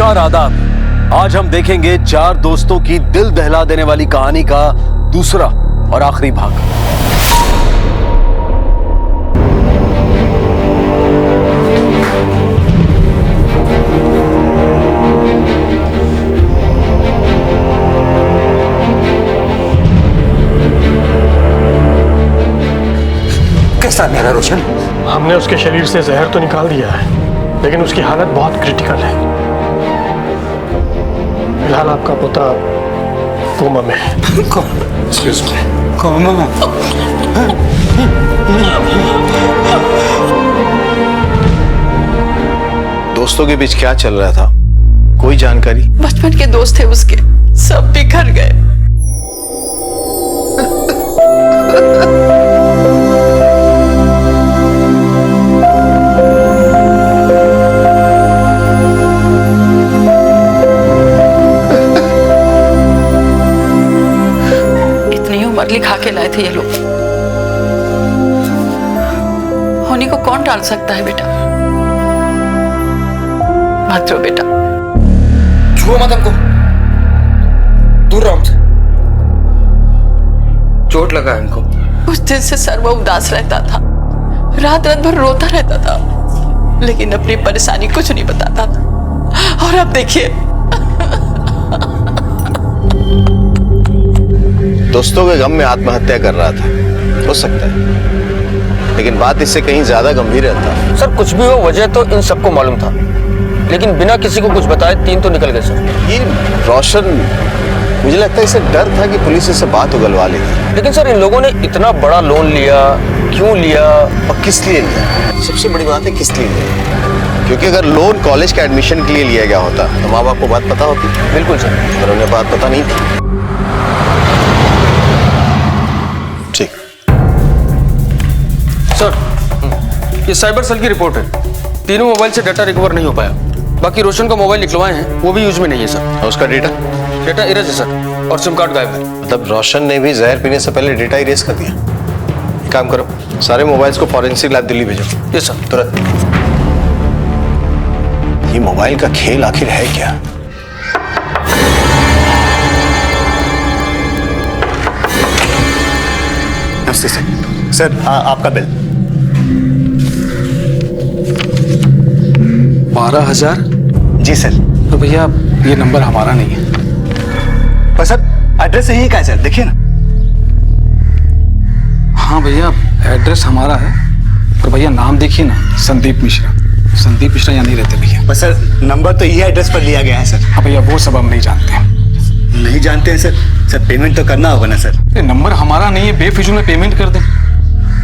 नमस्कार आदाब। आज हम देखेंगे चार दोस्तों की दिल दहला देने वाली कहानी का दूसरा और आखिरी भाग। कैसा मेरा रोशन? हमने उसके शरीर से जहर तो निकाल दिया है, लेकिन उसकी हालत बहुत क्रिटिकल है। फिलहाल आपका पोता कोमा में है। कोमा में? दोस्तों के बीच क्या चल रहा था, कोई जानकारी? बचपन के दोस्त थे उसके, सब बिखर गए। लिखा के लाए थे ये लोग। होनी को कौन टाल सकता है बेटा? मत रो बेटा। छुओ मत हमको, दूर रहो हमसे। चोट लगा है हमको। उस दिन से सर वो उदास रहता था, रात रात भर रोता रहता था, लेकिन अपनी परेशानी कुछ नहीं बताता था। और अब देखिए, दोस्तों के गम में आत्महत्या कर रहा था, हो सकता है, लेकिन बात इससे कहीं ज्यादा गंभीर है। सर कुछ भी हो, वजह तो इन सबको मालूम था, लेकिन बिना किसी को कुछ बताए तीन तो निकल गए सर। ये रोशन, मुझे लगता है इसे डर था कि पुलिस इससे बात उगलवा लेगी। लेकिन सर इन लोगों ने इतना बड़ा लोन लिया, क्यों लिया और किस लिए लिया? सबसे बड़ी बात है किस लिए लिया, क्योंकि अगर लोन कॉलेज के एडमिशन के लिए लिया गया होता तो माँ बाप को बात पता होती। बिल्कुल सर, पर उन्हें बात पता नहीं थी। ठीक सर, ये साइबर सेल की रिपोर्ट है। तीनों मोबाइल से डाटा रिकवर नहीं हो पाया। बाकी रोशन का मोबाइल निकलवाए हैं, वो भी यूज में नहीं है सर। और उसका डेटा इरेज है सर, और सिम कार्ड गायब है। मतलब रोशन ने भी जहर पीने से पहले डेटा इरेज कर दिया। एक काम करो, सारे मोबाइल्स को फॉरेंसिक लैब दिल्ली भेजो। यस सर, तुरंत। ये मोबाइल का खेल आखिर है क्या? नमस्ते सर। सर आपका बिल 12,000। जी सर। तो भैया ये नंबर हमारा नहीं है। पर सर एड्रेस यही का है सर, देखिए ना। हाँ भैया एड्रेस हमारा है, पर भैया नाम देखिए ना, संदीप मिश्रा। संदीप मिश्रा यहाँ नहीं रहते भैया। पर सर नंबर तो यही एड्रेस पर लिया गया है सर। हाँ भैया वो सब हम नहीं जानते हैं। नहीं जानते हैं सर? सर पेमेंट तो करना होगा ना सर। ये नंबर हमारा नहीं है, बेफिजूल में पेमेंट कर दें।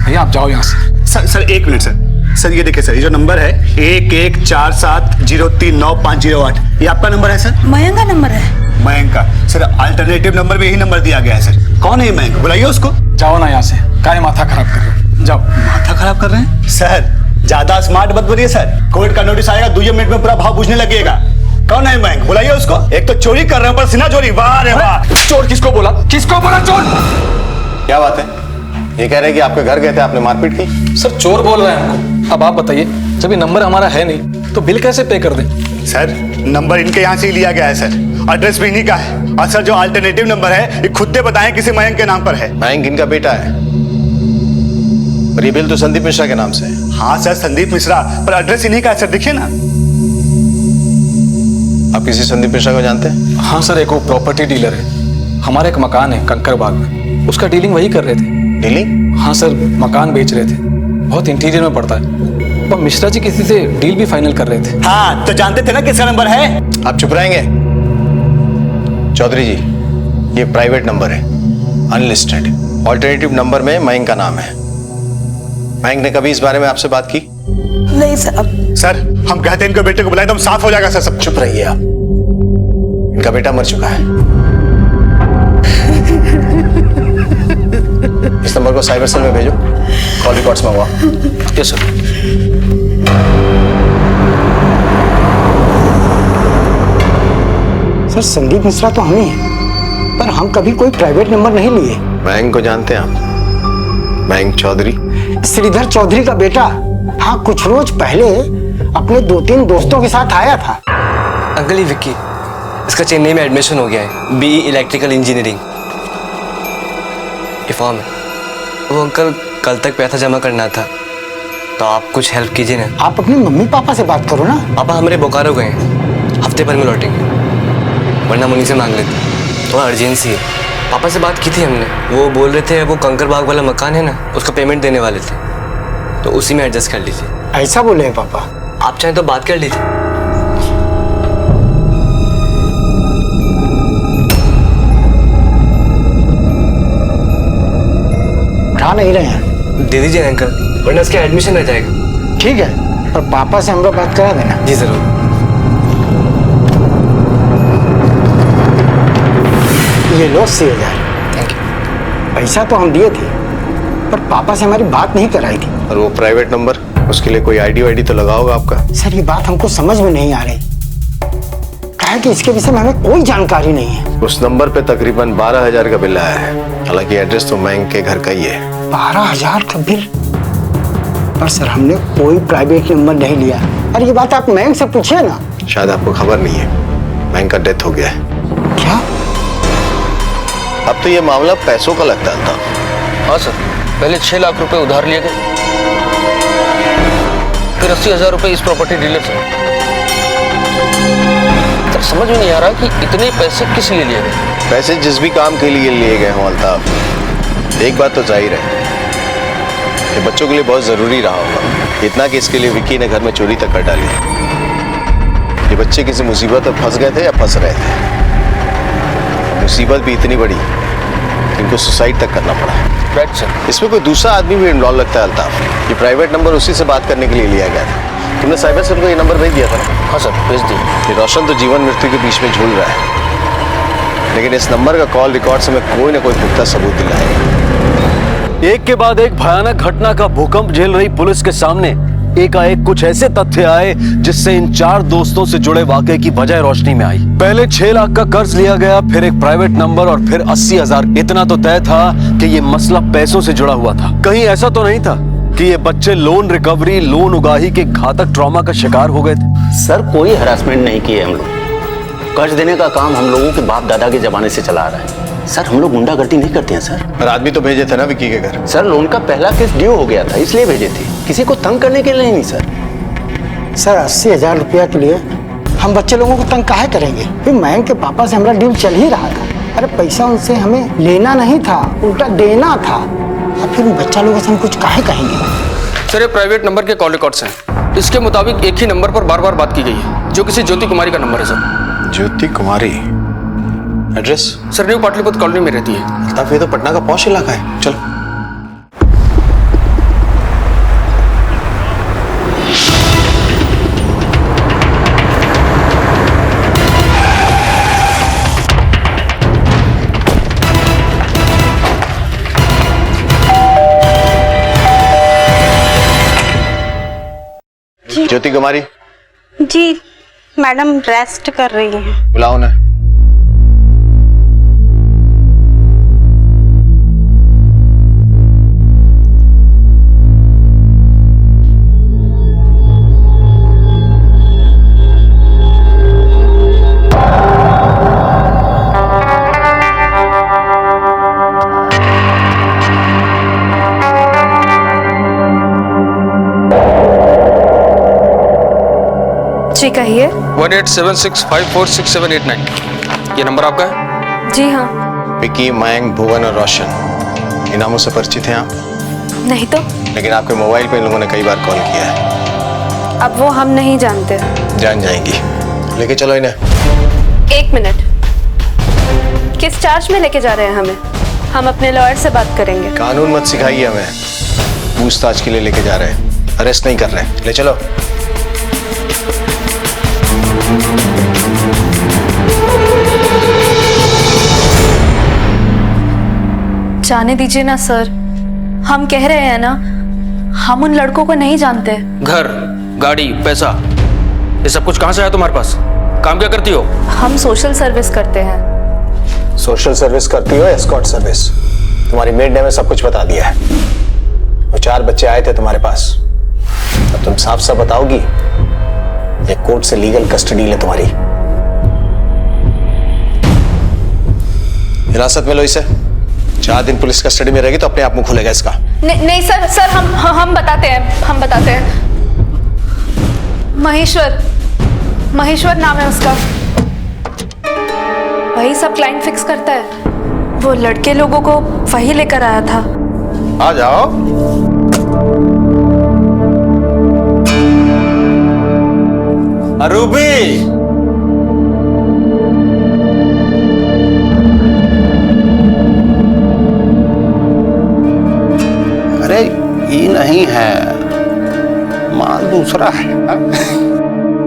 भैया आप जाओ यहाँ से। सर एक मिनट सर। सर ये देखिए सर, ये जो नंबर है 1147039508, ये आपका नंबर है सर? मयंक का नंबर है। मयंक का? सर अल्टरनेटिव नंबर में यही नंबर दिया गया है सर। कौन है ये मयंक? बुलाइए उसको। जाओ ना यहाँ से, काहे माथा खराब कर रहे हो? जाओ। माथा खराब कर रहे हैं सर? ज्यादा स्मार्ट मत बनिए सर, कोर्ट का नोटिस आएगा, 2 मिनट में पूरा भाव बुझने लगेगा। कौन है मयंक? बुलाइए उसको। एक तो चोरी कर रहे हैं, पर सिना चोरी। वाह रे वाह। चोर किसको बोला? किसको बोला चोर? क्या बात है? ये कह रहे हैं कि आपके घर गए थे, आपने मारपीट की। सर चोर बोल रहे हैं हमको। अब आप बताइए, जब ये नंबर हमारा है नहीं तो बिल कैसे पे कर दें? सर नंबर इनके यहाँ से ही लिया गया है सर, एड्रेस भी इन्हीं का है। और सर जो अल्टरनेटिव नंबर है, ये खुद ने बताया किसी मयंक के नाम पर है। मयंक इनका बेटा है, और ये बिल तो संदीप मिश्रा के नाम से है। हाँ सर संदीप मिश्रा, पर एड्रेस इन्हीं का है सर, देखिए ना। आप किसी संदीप मिश्रा को जानते हैं? हाँ सर, एक वो प्रॉपर्टी डीलर है। हमारा एक मकान है कंकरबाग में, उसका डीलिंग वही कर रहे थे। डीलिंग? हाँ सर, मकान बेच रहे थे, बहुत इंटीरियर में पड़ता है। और मिश्रा जी किसी से डील भी फाइनल कर रहे थे। हाँ तो जानते थे ना किसका नंबर है। आप चुप रहेंगे? चौधरी जी, ये प्राइवेट नंबर है, अनलिस्टेड। ऑल्टरनेटिव नंबर में मयंक का नाम है। मयंक ने कभी इस बारे में आपसे बात की? नहीं साहब। सर हम कहते हैं इनके बेटे को बुलाए, एकदम साफ हो जाएगा सर सब। चुप रहिए आप, इनका बेटा मर चुका है। इस नंबर को साइबर सेल में भेजो, कॉल रिकॉर्ड्स मंगवा। Yes sir. Sir Sandeep Mishra तो हम ही हैं, पर हम कभी कोई प्राइवेट नंबर नहीं लिए। मयंक को जानते हैं आप? मयंक चौधरी, श्रीधर चौधरी का बेटा। हाँ कुछ रोज पहले अपने 2-3 दोस्तों के साथ आया था। अंकल ये विक्की, इसका चेन्नई में एडमिशन हो गया है, बीई इलेक्ट्रिकल इंजीनियरिंग। ये फॉर्म है। वो अंकल कल तक पैसा जमा करना था, तो आप कुछ हेल्प कीजिए ना। आप अपने मम्मी पापा से बात करो ना। पापा हमारे बोकारो गए हैं, हफ्ते भर में लौटेंगे, वरना मुन्नी से मांग लेते। थोड़ा अर्जेंसी है। पापा से बात की थी हमने, वो बोल रहे थे वो कंकरबाग वाला मकान है ना, उसका पेमेंट देने वाले थे, तो उसी में एडजस्ट कर लीजिए। ऐसा बोले हैं पापा? आप चाहें तो बात कर लीजिए। उठा नहीं रहे हैं? दे दीजिए अंकल, वरना इसका एडमिशन रह जाएगा। ठीक है, पर पापा से हमरा बात करा देना। जी जरूर। ये लो 80,000। Thank you. पैसा तो हम दिए थे, पर पापा से हमारी बात नहीं कराई थी। और वो प्राइवेट नंबर, उसके लिए कोई आईडी वाईडी तो लगा होगा आपका? सर ये बात हमको समझ में नहीं आ रही, कहा कि इसके विषय में हमें कोई जानकारी नहीं है। उस नंबर पे तकरीबन 12,000 का बिल आया है, हालांकि एड्रेस तो मयंक के घर का ही है। 12,000 का बिल? पर सर हमने कोई प्राइवेट नंबर नहीं लिया। अरे ये बात आप मयंक से पूछिए ना। शायद आपको खबर नहीं है, मयंक का डेथ हो गया है। क्या? अब तो ये मामला पैसों का लगता था। हाँ सर, पहले 6 लाख रुपए उधार लिए गए, फिर 80,000 रुपए इस प्रॉपर्टी डीलर से। सर समझ में नहीं आ रहा कि इतने पैसे किस लिए लिए गए। पैसे जिस भी काम के लिए लिए गए हों अल्ताफ, एक बात तो जाहिर है, ये बच्चों के लिए बहुत जरूरी रहा होगा, इतना कि इसके लिए विक्की ने घर में चोरी तक कर डाली। ये बच्चे किसी मुसीबत में फंस गए थे या फंस रहे थे? मुसीबत भी इतनी बड़ी कि इनको सुसाइड तक करना पड़ा। Right sir. इसमें कोई दूसरा आदमी भी इन्वॉल्व लगता है अल्ताफ। ये प्राइवेट नंबर उसी से बात करने के लिए लिया गया था। तुमने साइबर सेल को ये नंबर भेज दिया था ना? हाँ सर, भेज दिए। ये रोशन तो जीवन मृत्यु के बीच में झूल रहा है, लेकिन इस नंबर का कॉल रिकॉर्ड से मैं कोई ना कोई पुख्ता सबूत दिलाएगा। एक के बाद एक भयानक घटना का भूकंप झेल रही पुलिस के सामने एकाएक कुछ ऐसे तथ्य आए जिससे इन 4 दोस्तों से जुड़े वाकये की वजह रोशनी में आई। पहले 6 लाख का कर्ज लिया गया, फिर एक प्राइवेट नंबर और फिर 80,000। इतना तो तय था कि ये मसला पैसों से जुड़ा हुआ था। कहीं ऐसा तो नहीं था कि ये बच्चे लोन रिकवरी, लोन उगाही के घातक ट्रॉमा का शिकार हो गए थे? सर कोई हरासमेंट नहीं किए हम लोग। कर्ज देने का काम हम लोगों के बाप दादा के जमाने से चला आ रहा है। सर हम लोग गुंडागर्दी नहीं करते हैं सर। और आदमी तो भेजे थे ना विक्की के घर? सर लोन का पहला केस ड्यू हो गया था, इसलिए भेजे थे, किसी को तंग करने के लिए नहीं सर। सर 80,000 रुपया के लिए हम बच्चे लोगों को तंग काहे करेंगे? फिर मयंक के पापा से हमारा डील चल ही रहा था। अरे पैसा उनसे हमें लेना नहीं था, उल्टा देना था। और फिर बच्चा लोगों से हम कुछ काहे कहेंगे? सर ये प्राइवेट नंबर के कॉल रिकॉर्ड्स हैं। इसके मुताबिक एक ही नंबर पर बार बार बात की गई है, जो किसी ज्योति कुमारी का नंबर है sir. Jyoti Kumari? Address? Sir new Pataliputra colony में रहती है। अल्ताफ ये तो पटना का पॉश इलाका है। चलो। ज्योति कुमारी? जी मैडम रेस्ट कर रही हैं। बुलाओ ना। जी कहिए। 1876546789। ये नंबर आपका है? जी हाँ। विक्की, मयंक, भुवन और रोशन, इन नामों से परिचित हैं आप? नहीं तो। लेकिन आपके मोबाइल पे इन लोगों ने कई बार कॉल किया है। अब वो हम नहीं जानते। जान जाएंगी। लेके चलो इन्हें। 1 मिनट, किस चार्ज में लेके जा रहे हैं हमें? हम अपने लॉयर से बात करेंगे। कानून मत सिखाइए हमें। पूछताछ के लिए लेके जा रहे हैं, अरेस्ट नहीं कर रहे। ले चलो। जाने दीजिए ना सर, हम कह रहे हैं ना, हम उन लड़कों को नहीं जानते। घर, गाड़ी, पैसा, ये सब कुछ कहाँ से आया तुम्हारे पास? काम क्या करती हो? हम सोशल सर्विस करते हैं। सोशल सर्विस करती हो? Escort service? तुम्हारी मेड ने हमें सब कुछ बता दिया है। वो 4 बच्चे आए थे तुम्हारे पास, अब तुम साफ साफ बताओगी? ये कोर्ट से लीगल कस्टडी ले तुम्हारी। हिरासत में लो इसे। 4 दिन पुलिस कस्टडी में रहेगी तो अपने आप मुंह खुलेगा इसका। नहीं सर, सर हम बताते हैं। महेश्वर नाम है उसका। वही सब क्लाइंट फिक्स करता है। वो लड़के लोगों को वही लेकर आया था। आ जाओ। रूबी, अरे ये नहीं है, माल दूसरा है।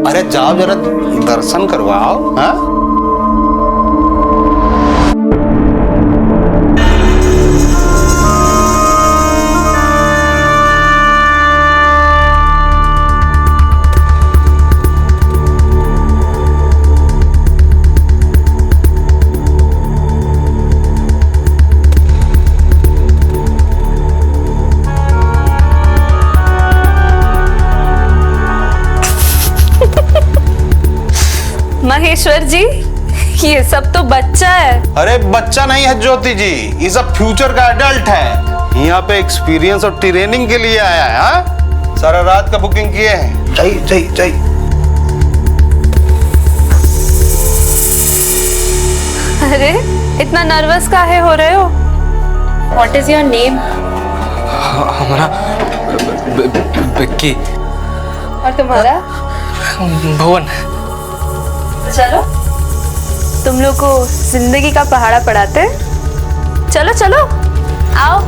अरे जाओ जरा दर्शन करवाओ। हाँ महेश्वर जी, ये सब तो बच्चा है। अरे बच्चा नहीं है ज्योति जी, ये सब फ्यूचर का एडल्ट है। यहाँ पे एक्सपीरियंस और ट्रेनिंग के लिए आया है। हाँ? सारा रात का बुकिंग किए हैं। चाहिए। अरे इतना नर्वस काहे हो रहे हो? What is your name? हमारा विक्की। और तुम्हारा? भुवन। चलो, तुम लोग को जिंदगी का पहाड़ा पढ़ाते हैं। चलो आओ।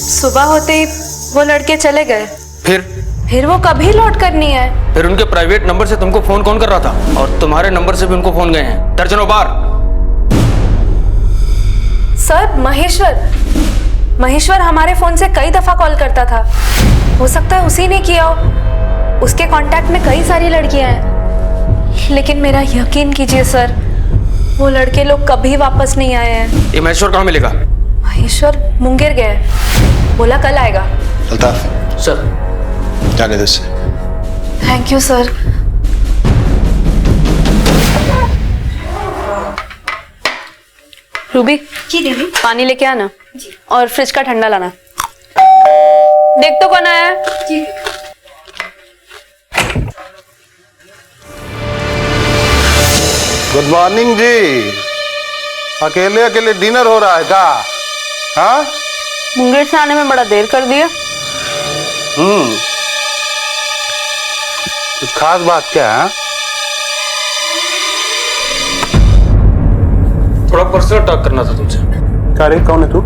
सुबह होते ही वो लड़के चले गए। फिर वो कभी लौट कर नहीं आए। फिर उनके प्राइवेट नंबर से तुमको फोन कौन कर रहा था? और तुम्हारे नंबर से भी उनको फोन गए हैं दर्जनों बार। सर, महेश्वर हमारे फोन से कई दफा कॉल करता था। हो सकता है उसी ने किया हो। उसके कांटेक्ट में कई सारी लड़कियां हैं, लेकिन मेरा यकीन कीजिए सर, वो लड़के लोग कभी वापस नहीं आए हैं। ये महेश्वर कहाँ मिलेगा? महेश्वर मुंगेर गए, बोला कल आएगा। अल्ताफ सर, जाने दो इसे। Thank you sir. रूबी जी दीदी, पानी लेके आना जी, और फ्रिज का ठंडा लाना। देख तो कौन आया है जी। गुड मॉर्निंग जी। अकेले डिनर हो रहा है क्या? हाँ, मुंगेर से आने में बड़ा देर कर दिया। कुछ खास बात क्या है? थोड़ा पर्सनल टॉक करना था तुमसे। क्या रे, कौन है तू?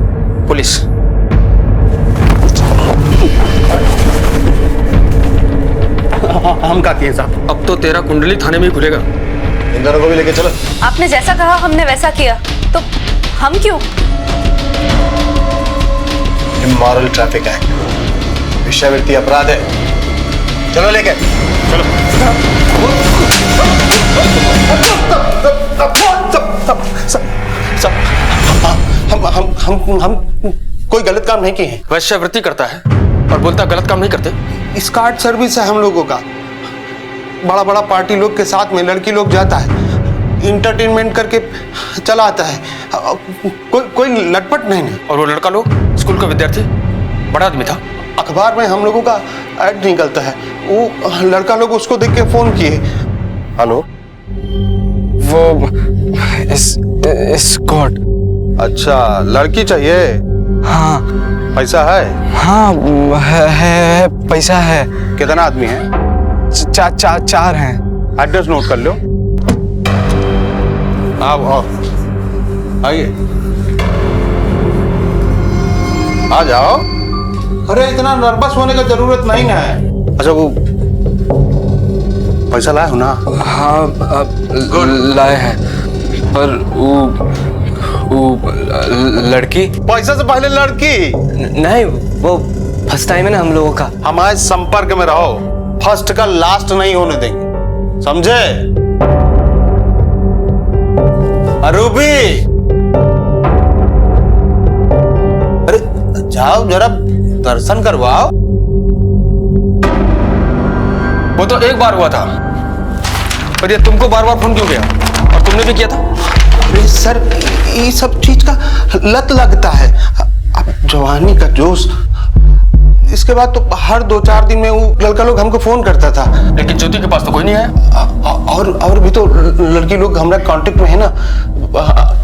पुलिस। हम का किए साहब? अब तो तेरा कुंडली थाने में ही खुलेगा। इन दोनों को भी लेके चलो। आपने जैसा कहा हमने वैसा किया, तो हम क्यों? इमोरल ट्रैफिक एक्ट, वेश्यावृत्ति अपराध है। चलो लेके चलो। हम कोई गलत काम नहीं किए हैं। वेश्यावृत्ति करता है और बोलता गलत काम नहीं करते। स्कार्ट सर्विस है हम लोगों का। बड़ा पार्टी लोग के साथ में लड़की लोग जाता है, इंटरटेनमेंट करके चला आता है। कोई लटपट नहीं। और वो लड़का लोग स्कूल का विद्यार्थी, बड़ा आदमी था। अखबार में हम लोगों का ऐड निकलता है, वो लड़का लोग उसको देख के फोन किए। हेलो, वो एस्कॉर्ट। अच्छा, लड़की चाहिए? हाँ। पैसा है? हाँ है पैसा है। कितना आदमी है? 4 हैं। एड्रेस नोट कर लो। आओ आइए, आ जाओ। अरे इतना नर्वस होने का जरूरत नहीं है। अच्छा, वो पैसा लाए हो ना? हाँ लाए हैं, पर वो लड़की। पैसा से पहले लड़की नहीं, वो फर्स्ट टाइम है ना हम लोगों का। हमारे संपर्क में रहो, फर्स्ट का लास्ट नहीं होने देंगे, समझे? रूबी, अरे जाओ जरा दर्शन करवाओ। वो तो एक बार हुआ था, पर ये तुमको बार बार फोन क्यों किया? और तुमने भी किया था? अरे सर, ये सब चीज का लत लगता है। अब जवानी का जोश, इसके बाद तो हर 2-4 दिन में वो लड़का लोग हमको फोन करता था। लेकिन ज्योति के पास तो कोई नहीं आया। और भी तो लड़की लोग हमारे कांटेक्ट में है ना,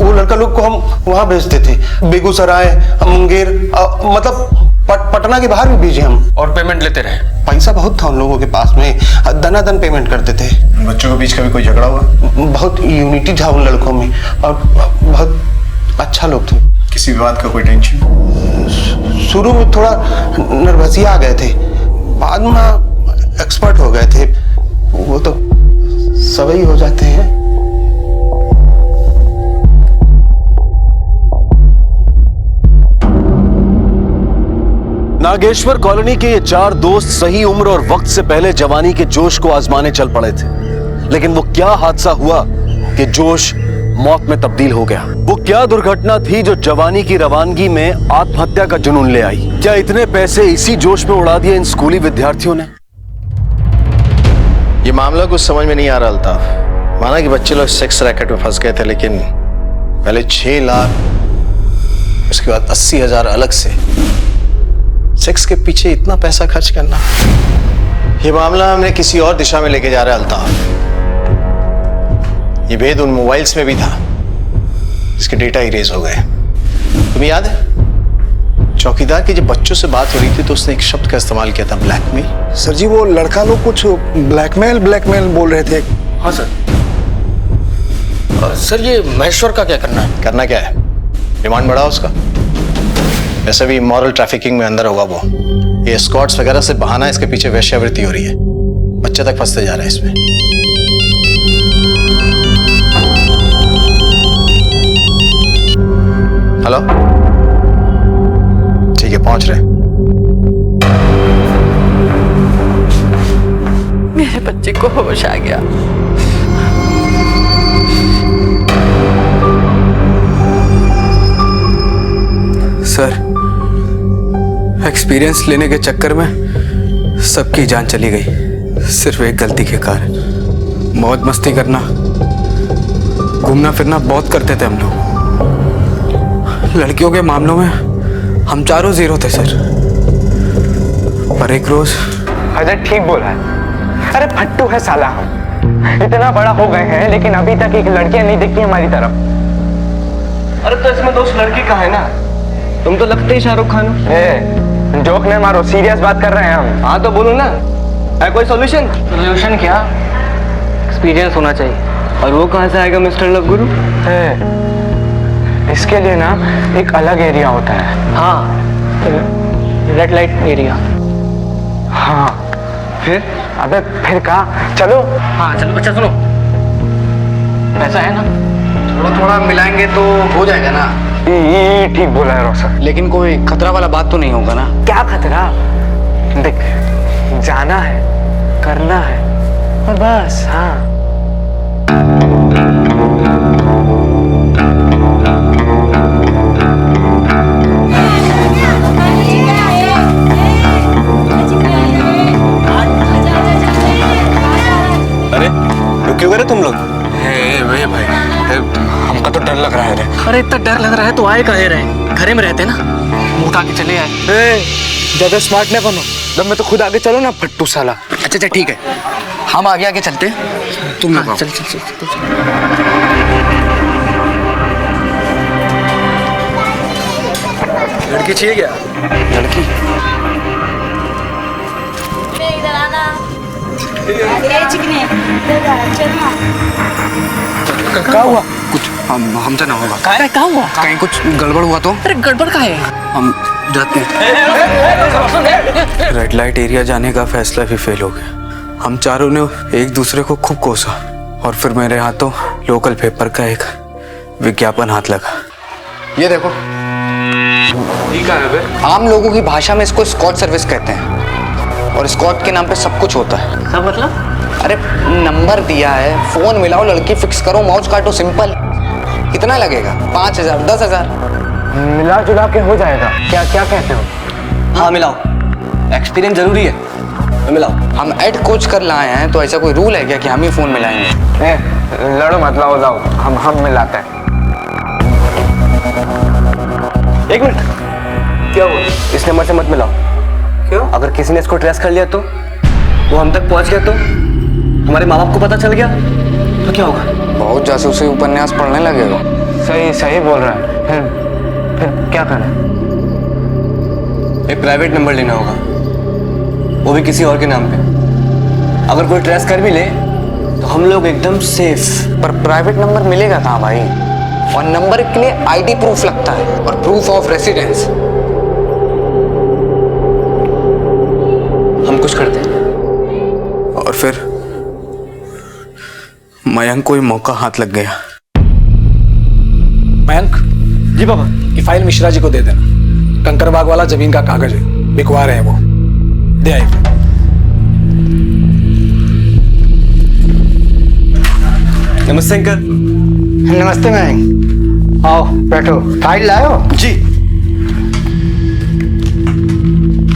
वो लड़का लोग को हम वहां भेजते थे, बेगूसराय, मुंगेर, मतलब पटना के बाहर भी भेजे हम। और पेमेंट लेते रहे? पैसा बहुत था उन लोगों के पास में, दनादन पेमेंट करते थे। बच्चों के बीच कभी कोई झगड़ा हुआ? बहुत यूनिटी था उन लड़कों में और बहुत अच्छा लोग थे। किसी भी बात का कोई टेंशन? शुरू में थोड़ा नर्वसिया आ गए थे, बाद में एक्सपर्ट हो गए थे। वो तो सभी हो जाते हैं। नागेश्वर कॉलोनी के ये 4 दोस्त सही उम्र और वक्त से पहले जवानी के जोश को आजमाने चल पड़े थे, लेकिन वो क्या हादसा हुआ कि जोश मौत में तब्दील हो गया? वो क्या दुर्घटना थी जो जवानी की रवानगी में आत्महत्या का जुनून ले आई? क्या इतने पैसे इसी जोश में उड़ा दिए इन स्कूली विद्यार्थियों ने? ये मामला कुछ समझ में नहीं आ रहा था। माना कि बच्चे लोग सेक्स रैकेट में फंस गए थे, लेकिन पहले 6 लाख, उसके बाद 80,000 अलग से सेक्स के पीछे इतना पैसा खर्च करना, ये मामला हमने किसी और दिशा में लेके जा रहे अल्ताफ। ये भेद उन मोबाइल्स में भी था जिसके डेटा इरेज हो गए। तुम्हें याद है चौकीदार की जब बच्चों से बात हो रही थी तो उसने एक शब्द का इस्तेमाल किया था, ब्लैकमेल। सर जी, वो लड़का लोग कुछ ब्लैकमेल बोल रहे थे। हाँ सर। सर, ये महेश्वर का क्या करना है? करना क्या है? डिमांड बढ़ा उसका। वैसे भी मॉरल ट्रैफिकिंग में अंदर होगा वो। ये एस्कॉर्ट्स वगैरह से बहाना इसके पीछे वेश्यावृत्ति हो रही है। बच्चे तक फंसते जा रहे हैं इसमें। हेलो, ठीक है, पहुंच रहे। मेरे बच्चे को होश आ गया। सर, एक्सपीरियंस लेने के चक्कर में सबकी जान चली गई, सिर्फ एक गलती के कारण। मौज मस्ती करना, घूमना फिरना बहुत करते थे हम लोग। लड़कियों के मामलों में हम चारों जीरो थे सर। पर एक रोज अजय ठीक बोला है। अरे फट्टू है साला हम। इतना बड़ा हो गए हैं लेकिन अभी तक एक लड़कियां नहीं देखी हमारी तरफ। अरे तो इसमें दोस्त लड़की का है ना, तुम तो लगते ही शाहरुख खान हो। जोक में मारो, सीरियस बात कर रहे हैं हम। हाँ तो बोलो ना, है कोई सॉल्यूशन? सोल्यूशन क्या? एक्सपीरियंस होना चाहिए। और वो कहाँ से आएगा मिस्टर लव गुरु? इसके लिए ना एक अलग एरिया होता है। हाँ, रेड लाइट एरिया। हाँ, फिर? अबे फिर कहा? चलो। हाँ चलो। अच्छा सुनो, पैसा है ना, थोड़ा थोड़ा मिलाएंगे तो हो जाएगा ना। ये ठीक बोला है रोशन। लेकिन कोई खतरा वाला बात तो नहीं होगा ना? क्या खतरा? देख, जाना है, करना है और बस। हाँ, अरे रुके क्यों गए तुम लोग? भाई, हमका तो डर लग रहा है रे। अरे इतना डर लग रहा है तो आए कहे रहे, घरे में रहते ना, मुंह उठा के चले आए। ज्यादा स्मार्ट नहीं बनो, जब मैं तो खुद आगे चलो ना फट्टू साला। अच्छा ठीक है, हम आगे आगे चलते हैं, तुम लोग चल चल चल। लड़की चाहिए क्या? लड़की इधर आना। क्या हुआ? कुछ हमसे ना होगा। क्या हुआ? कहीं कुछ गड़बड़ हुआ तो? अरे गड़बड़ का है, हम जाते हैं। रेड लाइट एरिया जाने का फैसला भी फेल हो गया। हम चारों ने एक दूसरे को खूब कोसा और फिर मेरे हाथों लोकल पेपर का एक विज्ञापन हाथ लगा। ये देखो, ठीक है। आम लोगों की भाषा में इसको स्कॉट सर्विस कहते हैं और स्कॉट के नाम पे सब कुछ होता है। सब मतलब? अरे नंबर दिया है, फोन मिलाओ, लड़की फिक्स करो, मौज काटो, सिंपल। कितना लगेगा? 5,000, 10,000? मिला जुला के हो जाएगा। क्या क्या कहते हो? हाँ मिलाओ, एक्सपीरियंस जरूरी है, मिलाओ। हम ऐड कोच कर लाए हैं, तो ऐसा कोई रूल है क्या कि हम ही फोन मिलाएंगे? लड़ो मत, लाओ लाओ, हम मिलाते हैं। एक मिनट, क्या हुआ? इस नंबर से मत मिलाओ। क्यों? अगर किसी ने इसको ट्रेस कर लिया तो, वो हम तक पहुंच गया तो, तुम्हारे माँ बाप को पता चल गया तो क्या होगा? बहुत जासूसी उपन्यास पढ़ने लगेगा। सही बोल रहा है। फिर क्या करें? एक प्राइवेट नंबर लेना होगा, वो भी किसी और के नाम पे। अगर कोई ट्रेस कर भी ले तो हम लोग एकदम सेफ। पर प्राइवेट नंबर मिलेगा कहाँ भाई? और नंबर के लिए आईडी प्रूफ लगता है और प्रूफ ऑफ रेसिडेंस। हम कुछ करते हैं। और फिर मयंक को ही मौका हाथ लग गया। मयंक जी पापा, ये फाइल मिश्रा जी को दे देना। कंकरबाग वाला जमीन का कागज है, बिकवा रहे हैं वो, दे आइए। नमस्ते अंकल। नमस्ते मयंक, आओ बैठो। फाइल लाए हो? जी।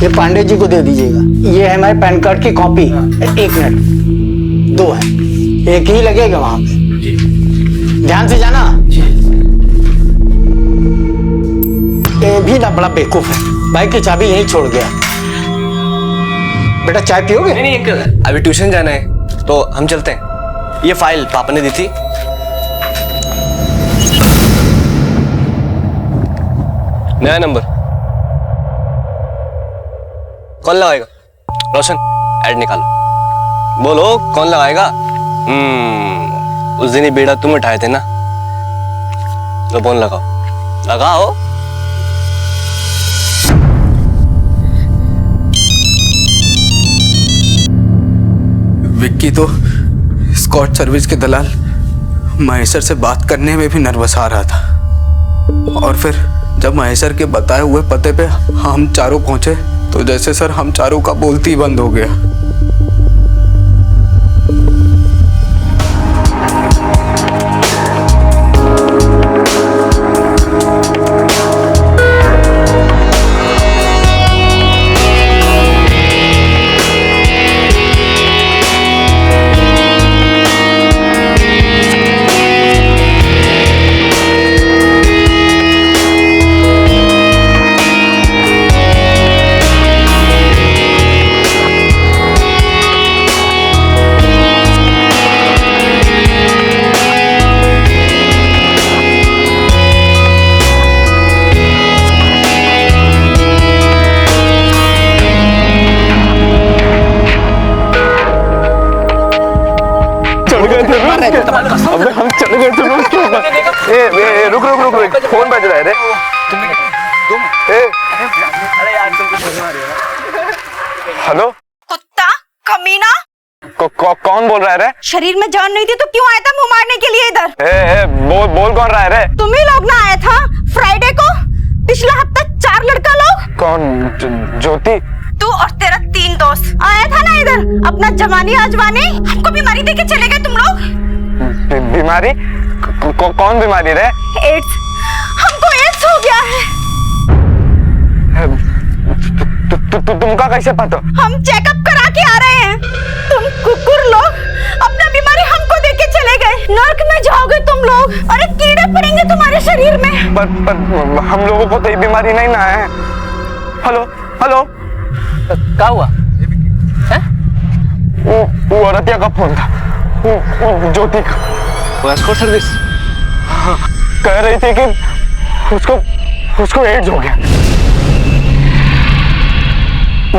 ये पांडे जी को दे दीजिएगा। ये है हमारे पैन कार्ड की कॉपी। एक मिनट, 2 है, एक ही लगेगा वहां पे। ध्यान से जाना। ये भी ना बड़ा बेवकूफ है, बाइक की चाबी यहीं छोड़ गया। बेटा चाय पियोगे? नहीं अंकल, अभी ट्यूशन जाना है तो हम चलते हैं। ये फाइल पापा ने दी थी। नया नंबर कौन लगाएगा? रोशन, ऐड निकालो। बोलो कौन लगाएगा? उस दिन ही बेड़ा तुम उठाए थे ना, तो फोन लगाओ, लगाओ। विक्की तो स्कॉट सर्विस के दलाल महेश्वर से बात करने में भी नर्वस आ रहा था। और फिर जब महेश्वर के बताए हुए पते पे हम चारों पहुंचे तो जैसे सर हम चारों का बोलती ही बंद हो गया। हम चले गए थे उसके ऊपर। रुक फोन बज रहा है रे। हेलो कुत्ता कमीना, कौन बोल रहा है रे? शरीर में जान नहीं थी तो क्यों आया था मुंह मारने के लिए इधर? बोल कौन रहा है रे? तुम ही लोग ना आया था फ्राइडे को, पिछला हफ्ता 4 लड़का लोग। कौन? ज्योति? तू और तेरा 3 दोस्त आया था ना इधर अपना जवानी आजमाने। हमको बीमारी देके चले गए तुम लोग। बीमारी? कौन बीमारी रे? एड्स। हमको एड्स हो गया है। तुमका कैसे पता? हम चेकअप करा के आ रहे हैं। तुम कुकुर लोग अपना बीमारी हमको देके चले गए। नर्क में जाओगे तुम लोग। अरे कीड़े पड़ेंगे तुम्हारे शरीर में। पर हम लोगों को तो ये बीमारी नहीं ना है। हेलो क्या हुआ? वो औरतिया का फोन था, ज्योति का। वो एस्कॉर्ट सर्विस? हाँ, कह रही थी कि उसको एड्स हो गया।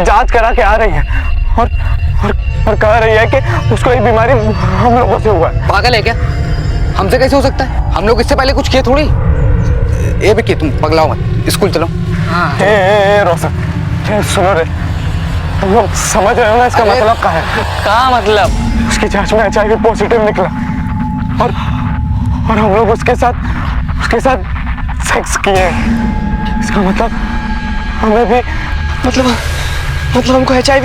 जांच करा के आ रही है और कह रही है कि उसको ये बीमारी हम लोगों से हुआ है। पागल है क्या? हमसे कैसे हो सकता है? हम लोग इससे पहले कुछ किए थोड़ी। ये भी किए, तुम पगलाओ मत, स्कूल चलो। रोशन सुनो रे, तुम लोग समझ रहे हो ना इसका मतलब क्या है? क्या मतलब? उसकी जांच में HIV पॉजिटिव निकला और हम लोग उसके साथ सेक्स किए। इसका मतलब हमें भी मतलब हमको HIV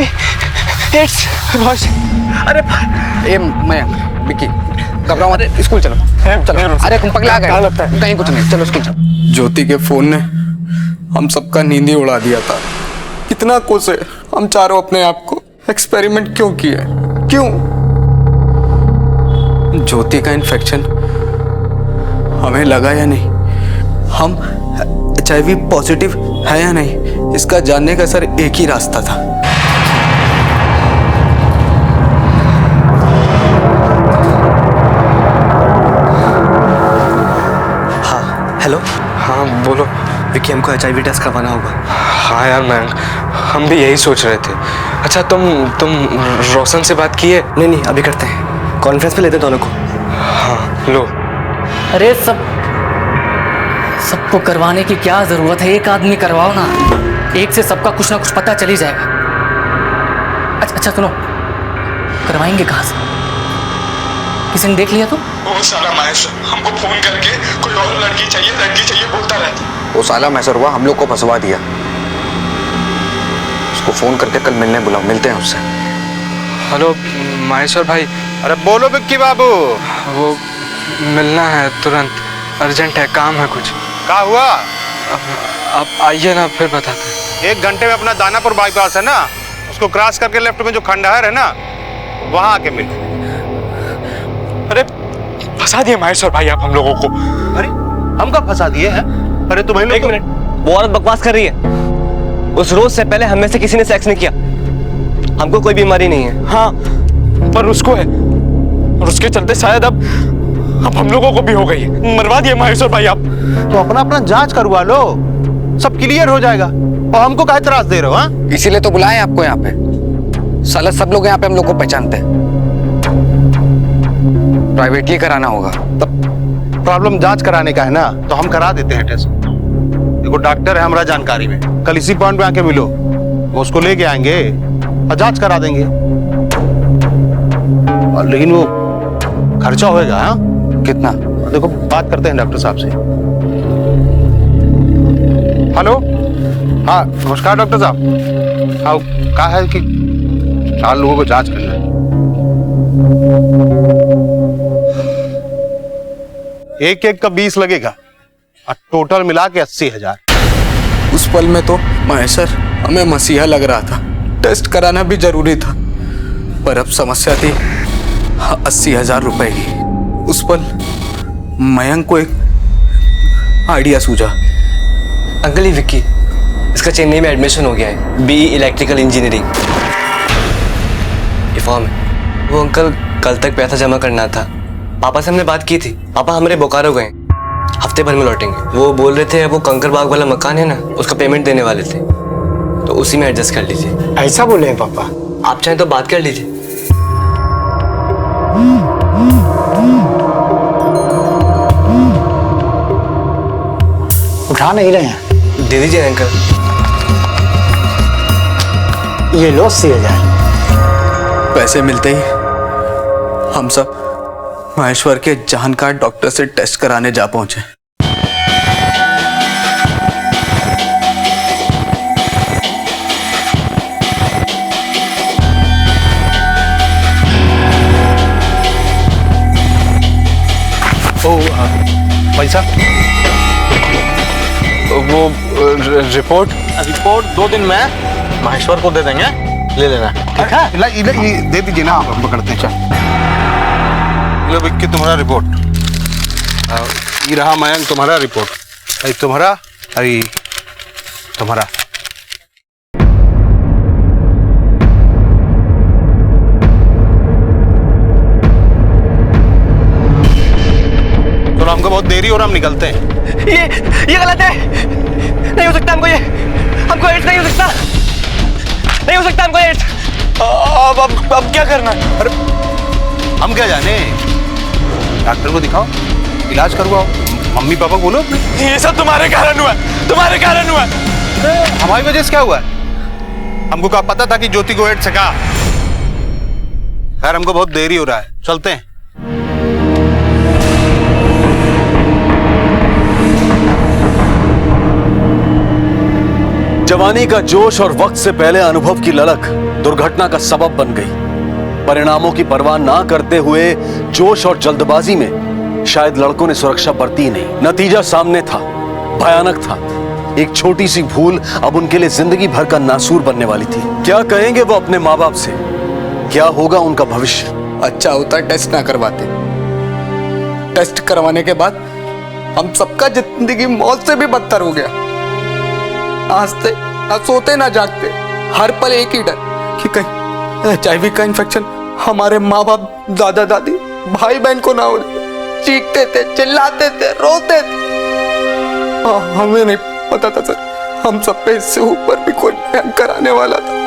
एड्स। अरे ये मैं विक्की, घबराओ मत, स्कूल चलो। अरे तुम पगला गए, कहीं कुछ नहीं, चलो स्कूल चलो। ज्योति के फोन ने हम सबका नींद ही उड़ा दिया था। कितना खुश है हम चारों अपने आप को एक्सपेरिमेंट क्यों किया? क्यों? ज्योति का इन्फेक्शन हमें लगा या नहीं, हम HIV पॉजिटिव है या नहीं, इसका जानने का सर एक ही रास्ता था। हाँ हेलो। हाँ बोलो। विक्की, हमको HIV टेस्ट करवाना होगा। हाँ यार मैं, हम भी यही सोच रहे थे। अच्छा तुम रोशन से बात की है? नहीं अभी करते हैं, कॉन्फ्रेंस पे लेते दोनों को। हाँ लो। अरे सबको करवाने की क्या जरूरत है, एक आदमी करवाओ ना, एक से सबका कुछ ना कुछ पता चल ही जाएगा। अच्छा सुनो, करवाएंगे कहाँ से? किसी ने देख लिया तो? वो साला महेश हमको फोन करके कोई और लड़की चाहिए बोलता रहता। वो साला मैसर हुआ, हम लोग को फंसवा दिया। उसको फोन करके कल मिलने बुलाओ, मिलते हैं उससे। हेलो महेश्वर भाई। अरे बोलो विक्की बाबू। वो मिलना है तुरंत, अर्जेंट है, काम है कुछ। क्या हुआ? आप आइए ना, फिर बताते हैं। 1 घंटे में अपना दानापुर बाईपास है ना, उसको क्रॉस करके लेफ्ट में जो खंडहर है ना, वहां आके मिलो। अरे फंसा दिए महेश्वर भाई आप हम लोगों को। अरे हम कब फंसा दिए हैं? अरे तुम्हें लोग। 1 मिनट, वो औरत बकवास कर रही है। उस रोज से पहले हम में से किसी ने सेक्स नहीं किया, हमको कोई बीमारी नहीं है। हाँ पर उसको है, और उसके चलते शायद अब हम लोगों को भी हो गई है। मरवा दिए महेश्वर भाई आप। तो अपना जांच करवा लो, सब क्लियर हो जाएगा। और हमको काहे त्रास दे रहे हो? हाँ इसीलिए तो बुलाए आपको यहाँ पे। साला सब लोग यहाँ पे हम लोग को पहचानते हैं। प्राइवेटली कराना होगा। तब प्रॉब्लम जांच कराने का है ना, तो हम करा देते हैं टेस्ट। देखो डॉक्टर है हमारा जानकारी में, कल इसी पॉइंट पे आके मिलो, वो उसको लेके आएंगे और जांच करा देंगे। और लेकिन वो खर्चा होएगा। हाँ कितना? देखो बात करते हैं डॉक्टर साहब से। हेलो। हाँ नमस्कार डॉक्टर साहब। हाँ कहा है कि 4 लोगों को जांच करना है। एक का 20 लगेगा और टोटल मिला के 80,000। उस पल में तो महेश्वर हमें मसीहा लग रहा था, टेस्ट कराना भी जरूरी था, पर अब समस्या थी 80,000 रुपए की। उस पल मयंक को एक आइडिया सूझा। अंकल, ये विक्की, इसका चेन्नई में एडमिशन हो गया है, BE इलेक्ट्रिकल इंजीनियरिंग। ये फॉर्म है। वो अंकल कल तक पैसा जमा करना था, पापा से हमने बात की थी। पापा हमारे बोकारो गए, हफ्ते भर में लौटेंगे। वो बोल रहे थे वो कंकर बाग वाला मकान है ना, उसका पेमेंट देने वाले थे, तो उसी में एडजस्ट कर लीजिए। ऐसा बोले हैं पापा? आप चाहें तो बात कर लीजिए। उठा नहीं रहे हैं? दे दीजिए अंकल। ये लो 80,000। पैसे मिलते ही हम सब महेश्वर के जानकार डॉक्टर से टेस्ट कराने जा पहुंचे। पैसा वो रिपोर्ट 2 दिन में महेश्वर को दे देंगे, ले लेना। ठीक है, दे दीजिए ना, हम पकड़ते हैं। चल विक्की तुम्हारा रिपोर्ट, ये रहा मयंक तुम्हारा रिपोर्ट, अरे तुम्हारा, अरे तुम्हारा। तो हमको बहुत देरी हो रहा, हम निकलते हैं। ये गलत है, नहीं हो सकता हमको, ये हमको एड्स नहीं हो सकता, नहीं हो सकता हमको एड्स। अब क्या करना? अरे हम क्या जाने, डॉक्टर को दिखाओ, इलाज करवाओ, मम्मी पापा बोलो। ये सब तुम्हारे कारण हुआ, तुम्हारे कारण हुआ। हमारी वजह से क्या हुआ? हमको क्या पता था कि ज्योति को एड्स है? क्या खैर, हमको बहुत देरी हो रहा है, चलते हैं। जवानी का जोश और वक्त से पहले अनुभव की ललक दुर्घटना का सबब बन गई। परिणामों की परवाह ना करते हुए जोश और जल्दबाजी में शायद लड़कों ने सुरक्षा बरती नहीं। नतीजा सामने था, भयानक था। एक छोटी सी भूल अब उनके लिए जिंदगी भर का नासूर बनने वाली थी। क्या कहेंगे वो अपने माँ बाप से? क्या होगा उनका भविष्य? अच्छा होता टेस्ट ना करवाते। टेस्ट करवाने के बाद हम सबका जिंदगी मौत से भी बदतर हो गया। हंसते ना सोते ना जागते, हर पल एक ही डर कि कहीं HIV का इन्फेक्शन हमारे माँ बाप, दादा दादी, भाई बहन को ना हो जाए। चीखते थे, चिल्लाते थे, रोते थे। हमें नहीं पता था सर, हम सब पे इससे ऊपर भी कोई भयंकर आने वाला था।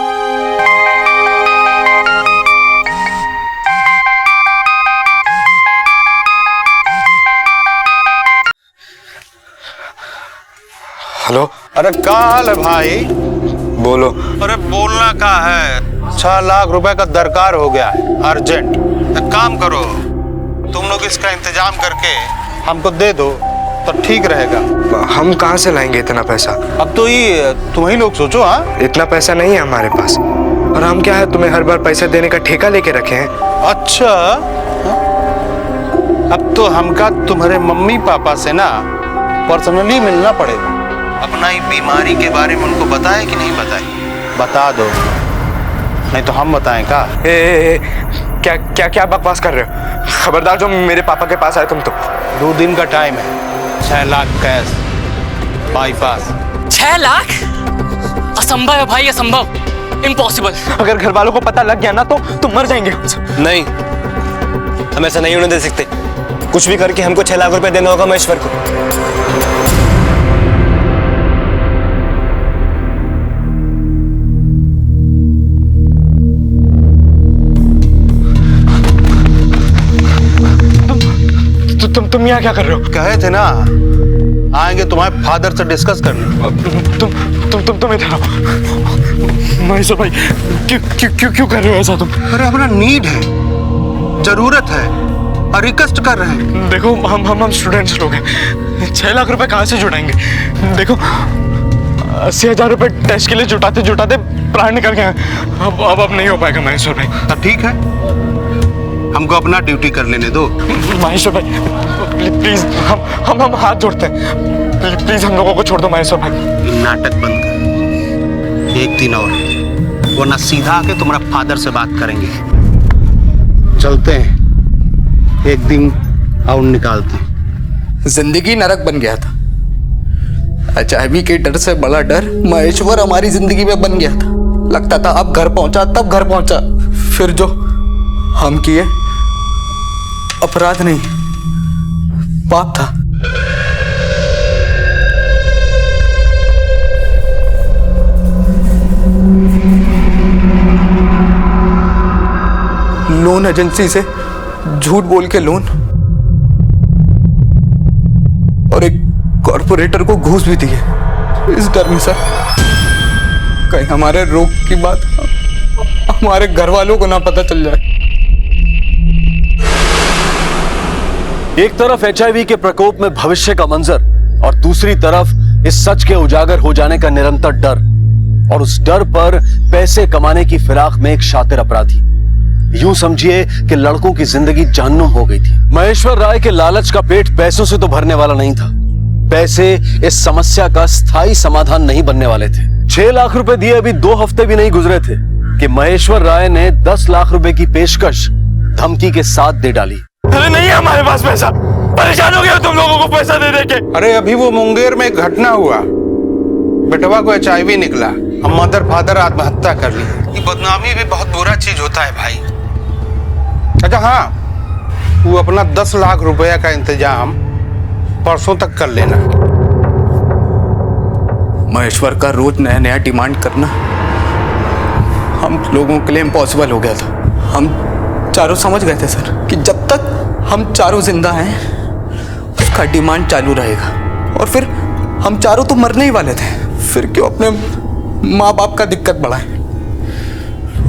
हेलो। अरे क्या हाल है भाई? बोलो। अरे बोलना का है, 6 लाख रुपए का दरकार हो गया है, अर्जेंट। एक काम करो, तुम लोग इसका इंतजाम करके हमको दे दो तो ठीक रहेगा। हम कहाँ से लाएंगे इतना पैसा? अब तो ये तुम ही लोग सोचो। हाँ, इतना पैसा नहीं है हमारे पास। और हम क्या है, तुम्हें हर बार पैसा देने का ठेका लेके रखे हैं? अच्छा, अब तो हमका तुम्हारे मम्मी पापा से ना पर्सनली मिलना पड़ेगा। अपना ही बीमारी के बारे में उनको बताए कि नहीं बताए? बता दो, नहीं तो हम बताएं का? क्या क्या क्या बकवास कर रहे हो? खबरदार जो मेरे पापा के पास आए तुम तो। 2 दिन का टाइम है, 6 लाख कैश बाईपास। 6 लाख? असंभव है भाई, असंभव, इम्पॉसिबल। अगर घर वालों को पता लग गया ना तो तुम मर जाएंगे। नहीं, हम ऐसा नहीं होने दे सकते। कुछ भी करके हमको 6 लाख रुपए देना होगा महेश्वर को। तुम यहाँ क्या कर रहे हो? कहे थे ना आएंगे तुम्हारे फादर से डिस्कस करने। तुम इधर आओ। महेश्वर भाई, क्यों कर रहे हो ऐसा तुम? अरे अपना नीड है, जरूरत है और रिक्वेस्ट कर रहे हैं। देखो हम स्टूडेंट्स लोग हैं, 6 लाख रुपए कहाँ से जुटाएंगे? देखो 80,000 रुपए टेस्ट के लिए जुटाते जुटाते प्राण निकल गए। अब नहीं हो पाएगा महेश्वर भाई। तब ठीक है, हमको अपना ड्यूटी कर लेने दो। महेश्वर भाई प्लीज, हम हाथ जोड़ते हैं, प्लीज हम लोगों को छोड़ दो महेश्वर भाई। नाटक बंद कर, एक दिन और, वरना सीधा आके तुम्हारा फादर से बात करेंगे। चलते हैं, एक दिन और निकालते हैं। जिंदगी नरक बन गया था। HIV के डर से बड़ा डर महेश्वर हमारी जिंदगी में बन गया था। लगता था अब घर पहुंचा, तब घर पहुंचा। फिर जो हम किए अपराध नहीं, पाप था। लोन एजेंसी से झूठ बोल के लोन और एक कॉर्पोरेटर को घूस भी दी है, इस डर में सर कहीं हमारे रोग की बात हमारे घर वालों को ना पता चल जाए। एक तरफ HIV के प्रकोप में भविष्य का मंजर और दूसरी तरफ इस सच के उजागर हो जाने का निरंतर डर, और उस डर पर पैसे कमाने की फिराक में एक शातिर अपराधी। यूं समझिए कि लड़कों की जिंदगी जहन्नुम हो गई थी। महेश्वर राय के लालच का पेट पैसों से तो भरने वाला नहीं था। पैसे इस समस्या का स्थायी समाधान नहीं बनने वाले थे। 6 लाख रुपए दिए अभी 2 हफ्ते भी नहीं गुजरे थे कि महेश्वर राय ने 10 लाख रुपए की पेशकश धमकी के साथ दे डाली। अरे नहीं है हमारे पास पैसा, परेशान हो गए तुम लोगों को पैसा दे के। अरे अभी वो मुंगेर में एक घटना हुआ, बेटवा को HIV निकला, हम मदर फादर आत्महत्या कर ली। ये बदनामी भी बहुत बुरा चीज होता है भाई। अच्छा हाँ, वो अपना 10 लाख रुपया का इंतजाम परसों तक कर लेना। महेश्वर का रोज नया नया डिमांड करना हम लोगों के लिए इम्पॉसिबल हो गया था। हम चारों समझ गए थे सर कि जब तक हम चारों जिंदा हैं उसका डिमांड चालू रहेगा, और फिर हम चारों तो मरने ही वाले थे। फिर क्यों अपने माँ बाप का दिक्कत बढ़ाएं?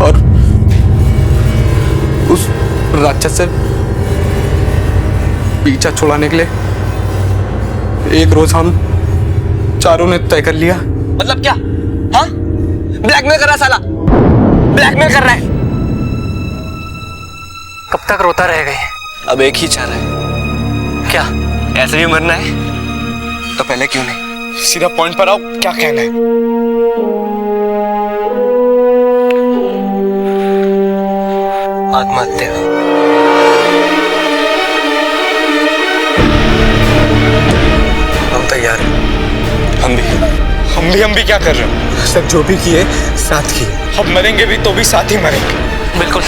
और उस राक्षस से पीछा छुड़ाने के लिए एक रोज हम चारों ने तय कर लिया। मतलब क्या? हाँ, ब्लैकमेल कर रहा है साला, ब्लैकमेल कर रहा है। कब तक रोता रहेगा ये? अब एक ही चारा है। क्या ऐसे भी मरना है? तो पहले क्यों नहीं? सीधा पॉइंट पर आओ, क्या कहना है? आत्महत्या। हम तैयार हैं। हम भी क्या कर रहे हो? सर जो भी किए साथ किए। हम मरेंगे भी तो भी साथ ही मरेंगे। बिल्कुल।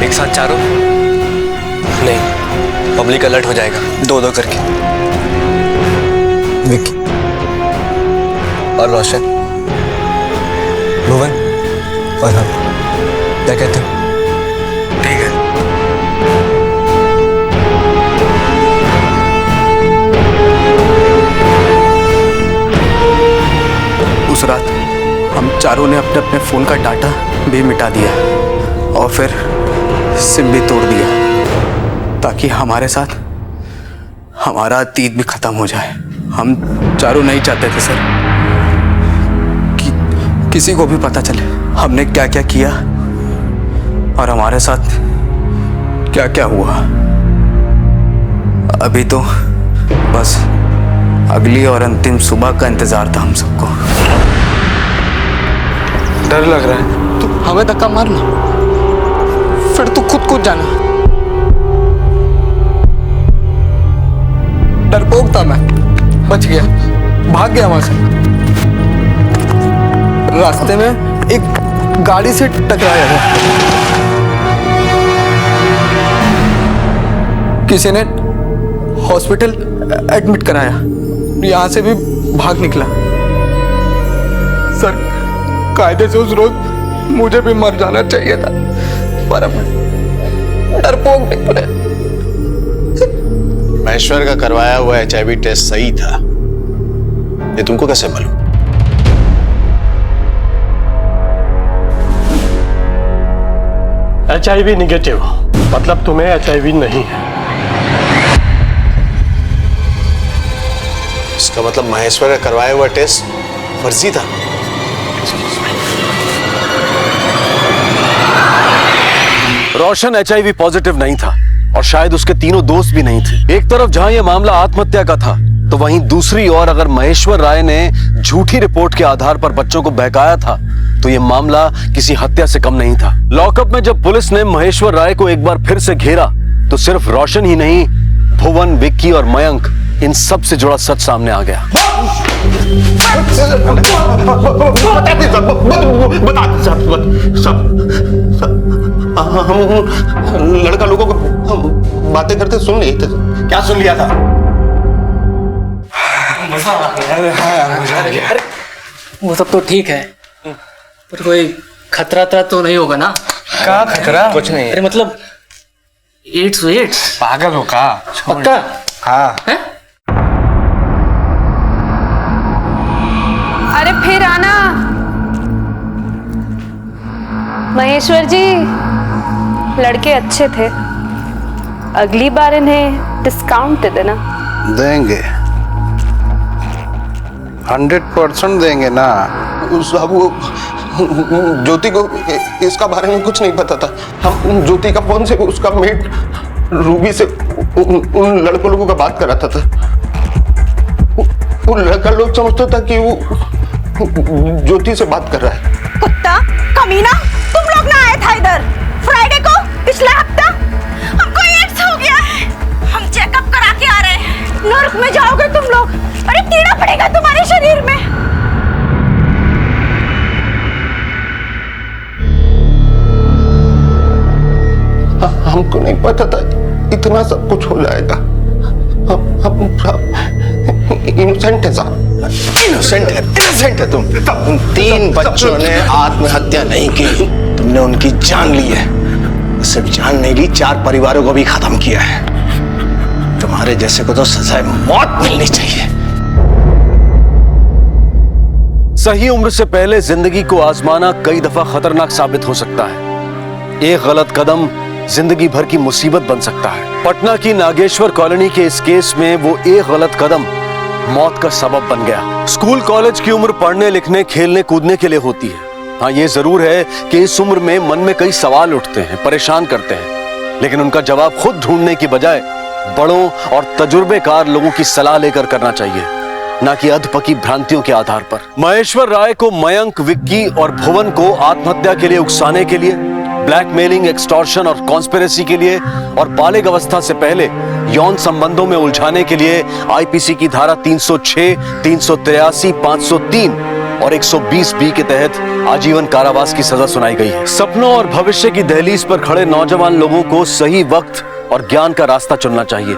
एक साथ चारों नहीं, पब्लिक अलर्ट हो जाएगा, दो दो करके। विक्की और रोशन, भुवन और हम, क्या कहते हो? ठीक है। उस रात हम चारों ने अपने अपने फोन का डाटा भी मिटा दिया और फिर सिम भी तोड़ दिया ताकि हमारे साथ हमारा अतीत भी खत्म हो जाए। हम चारों नहीं चाहते थे सर कि किसी को भी पता चले हमने क्या क्या किया और हमारे साथ क्या क्या हुआ। अभी तो बस अगली और अंतिम सुबह का इंतजार था हम सबको। डर लग रहा है तो हमें धक्का मारना, फिर तू खुद कूद जाना। डरपोक था मैं, बच गया, भाग गया वहां से। रास्ते में एक गाड़ी से टकराया था, किसी ने हॉस्पिटल एडमिट कराया, यहां से भी भाग निकला। सर कायदे से उस रोज मुझे भी मर जाना चाहिए था, पर अब डरपोक निकले। महेश्वर का करवाया हुआ HIV टेस्ट सही था, ये तुमको कैसे मालूम? HIV निगेटिव, मतलब तुम्हें HIV नहीं है। इसका मतलब महेश्वर का करवाया हुआ टेस्ट फर्जी था। रोशन HIV पॉजिटिव नहीं था और शायद उसके तीनों दोस्त भी नहीं थे। एक तरफ जहां यह मामला आत्महत्या का था तो वहीं दूसरी ओर अगर महेश्वर राय ने झूठी रिपोर्ट के आधार पर बच्चों को बहकाया था तो यह मामला किसी हत्या से कम नहीं था। लॉकअप में जब पुलिस ने महेश्वर राय को एक बार फिर से घेरा तो सिर्फ रोशन ही नहीं, भुवन, विक्की और मयंक, इन सब से जुड़ा सच सामने आ गया। हम लड़का लोगों को बातें करते सुन लिए थे। क्या सुन लिया था? वो सब तो ठीक है, पर कोई खतरा तो नहीं होगा ना? क्या खतरा? कुछ नहीं। अरे मतलब एड्स पागल हो का? पक्का? हाँ। है? अरे फिर आना महेश्वर जी, लड़के अच्छे थे, अगली बार इन्हें डिस्काउंट दे देना। देंगे, 100% देंगे ना। साहब वो ज्योति को इसका बारे में कुछ नहीं पता था। हम ज्योति का फोन से उसका मेट रूबी से उन लड़कों लोगों का बात कराता था। वो लड़का लोग समझता था कि वो ज्योति से बात कर रहा है। कुत्ता, कमीना, तुम लोग ना आए था इधर फ्राइडे को, पिछला हफ्ता। हमको एड्स हो गया है, हम चेकअप करा के आ रहे हैं। नर्क में जाओगे तुम लोग, अरे कीड़ा पड़ेगा तुम्हारे शरीर में। हमको नहीं पता था इतना सब कुछ हो जाएगा। हम इनोसेंट है साहब, इनोसेंट है तुम। 3 बच्चों ने आत्महत्या नहीं की, तुमने उनकी जान ली है। सिर्फ जान नहीं ली, 4 परिवारों को भी खत्म किया है। तुम्हारे जैसे को तो सजाए मौत मिलनी चाहिए। सही उम्र से पहले जिंदगी को आजमाना कई दफा खतरनाक साबित हो सकता है। एक गलत कदम जिंदगी भर की मुसीबत बन सकता है। पटना की नागेश्वर कॉलोनी के इस केस में वो एक गलत कदम मौत का सबब बन गया। स्कूल कॉलेज की उम्र पढ़ने लिखने खेलने कूदने के लिए होती है। हाँ, ये जरूर है कि इस उम्र में मन में कई सवाल उठते हैं, परेशान करते हैं, लेकिन उनका जवाब खुद ढूंढने की बजाय बड़ों और तजुर्बेकार लोगों की सलाह लेकर करना चाहिए, ना कि अधपकी भ्रांतियों के आधार पर। महेश्वर राय को मयंक, विक्की और भुवन को आत्महत्या के लिए उकसाने के लिए, ब्लैकमेलिंग, एक्सटॉर्शन और कॉन्स्पिरेसी के लिए और बालिग अवस्था से पहले यौन संबंधों में उलझाने के लिए आईपीसी की धारा 306, 383, 503 और 120 बी के तहत आजीवन कारावास की सजा सुनाई गई है। सपनों और भविष्य की दहलीज पर खड़े नौजवान लोगों को सही वक्त और ज्ञान का रास्ता चुनना चाहिए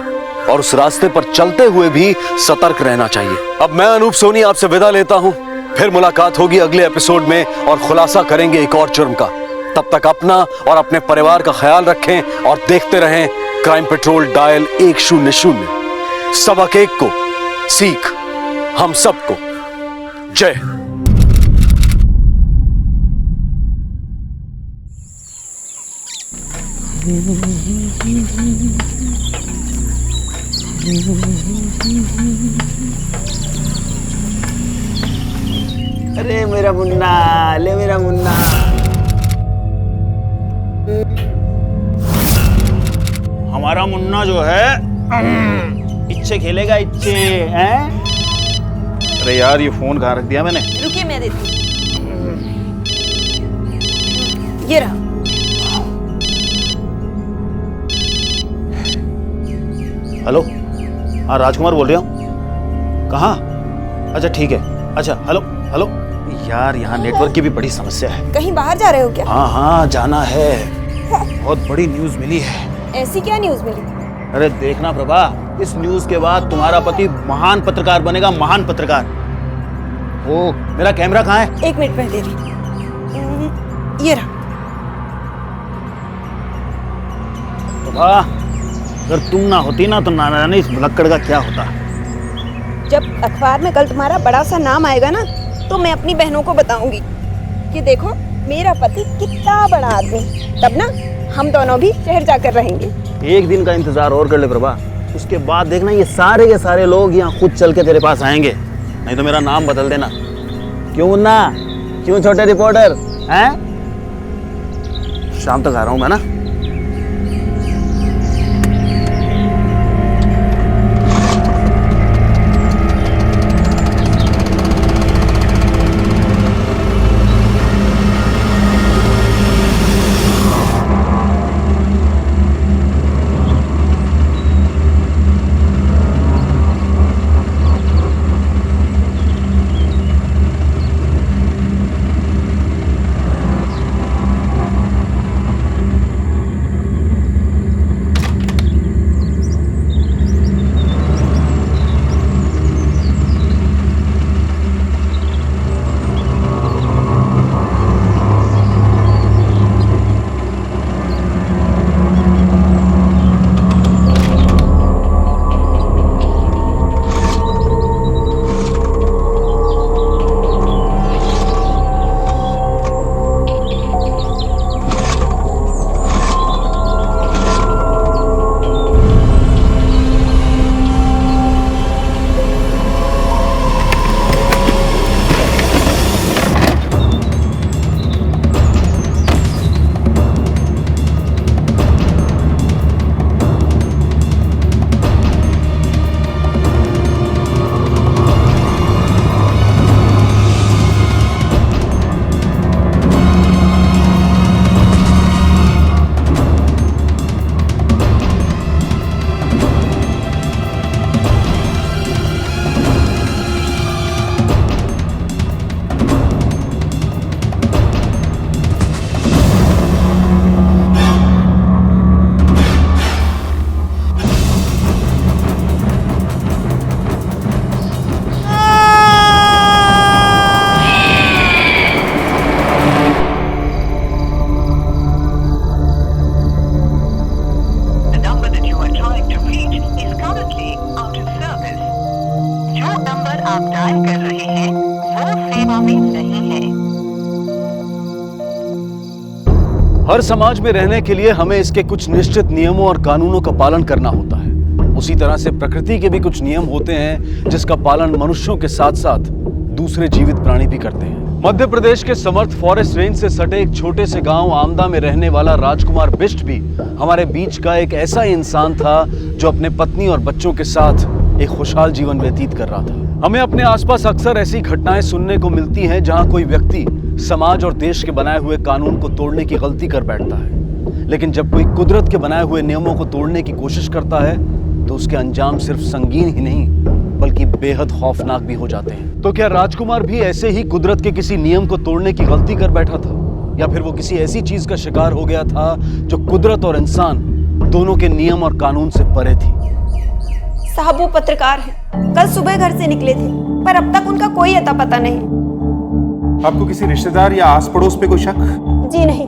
और उस रास्ते पर चलते हुए भी सतर्क रहना चाहिए। अब मैं अनूप सोनी आपसे विदा लेता हूं। फिर मुलाकात होगी अगले एपिसोड में और खुलासा करेंगे एक और जुर्म का। तब तक अपना और अपने परिवार का ख्याल रखें और देखते रहें क्राइम पेट्रोल डायल 100। सबक एक को सीख हम सबको। जय। अरे मेरा मुन्ना, ले मेरा मुन्ना। हमारा मुन्ना जो है इच्छे खेलेगा, इच्छे हैं। अरे यार, ये फोन कहाँ रख दिया मैंने? रुकिए, मैं देती हूँ। ये रहा। हेलो, हाँ राजकुमार बोल रहा हूँ। कहाँ? अच्छा ठीक है। अच्छा हेलो हेलो। यार यहाँ नेटवर्क की भी बड़ी समस्या है। कहीं बाहर जा रहे हो क्या? हाँ हाँ जाना है। बहुत बड़ी न्यूज मिली है। ऐसी क्या न्यूज मिली? अरे देखना प्रभा, इस न्यूज के बाद तुम्हारा पति महान पत्रकार बनेगा, महान पत्रकार। ओ मेरा कैमरा कहाँ है? 1 मिनट में दे रही। ये रहा। प्रभा, अगर तुम ना होती ना तो ना जाने इस भुलक्कड़ का क्या होता। जब अखबार में कल तुम्हारा बड़ा सा नाम आएगा ना, तो मैं अपनी बहनों को बताऊंगी कि देखो मेरा पति कितना बड़ा आदमी। तब ना हम दोनों भी शहर जाकर रहेंगे। एक दिन का इंतजार और कर ले प्रभा, उसके बाद देखना ये सारे के सारे लोग यहाँ खुद चल के तेरे पास आएंगे। नहीं तो मेरा नाम बदल देना। क्यों मुन्ना, क्यों छोटे रिपोर्टर हैं? शाम तक आ रहा हूँ मैं ना। हर समाज में रहने के लिए हमें इसके कुछ निश्चित नियमों और कानूनों का पालन करना होता है उसी तरह से प्रकृति के भी कुछ नियम होते हैं जिसका पालन मनुष्यों के साथ साथ दूसरे जीवित प्राणी भी करते हैं। मध्य प्रदेश के समर्थ फॉरेस्ट रेंज से सटे एक छोटे से गांव आमदा में रहने वाला राजकुमार बिष्ट भी हमारे बीच का एक ऐसा इंसान था जो अपने पत्नी और बच्चों के साथ एक खुशहाल जीवन व्यतीत कर रहा था। हमें अपने आसपास अक्सर ऐसी घटनाएं सुनने को मिलती हैं जहां कोई व्यक्ति समाज और देश के बनाए हुए कानून को तोड़ने की गलती कर बैठता है, लेकिन जब कोई कुदरत के बनाए हुए नियमों को तोड़ने की कोशिश करता है तो उसके अंजाम सिर्फ संगीन ही नहीं बल्कि बेहद खौफनाक भी हो जाते हैं। तो क्या राजकुमार भी ऐसे ही कुदरत के किसी नियम को तोड़ने की गलती कर बैठा था, या फिर वो किसी ऐसी चीज का शिकार हो गया था जो कुदरत और इंसान दोनों के नियम और कानून से परे थी? साहब वो पत्रकार हैं, कल सुबह घर से निकले थे पर अब तक उनका कोई अता पता नहीं। आपको किसी रिश्तेदार या आस पड़ोस पे कोई शक? जी नहीं,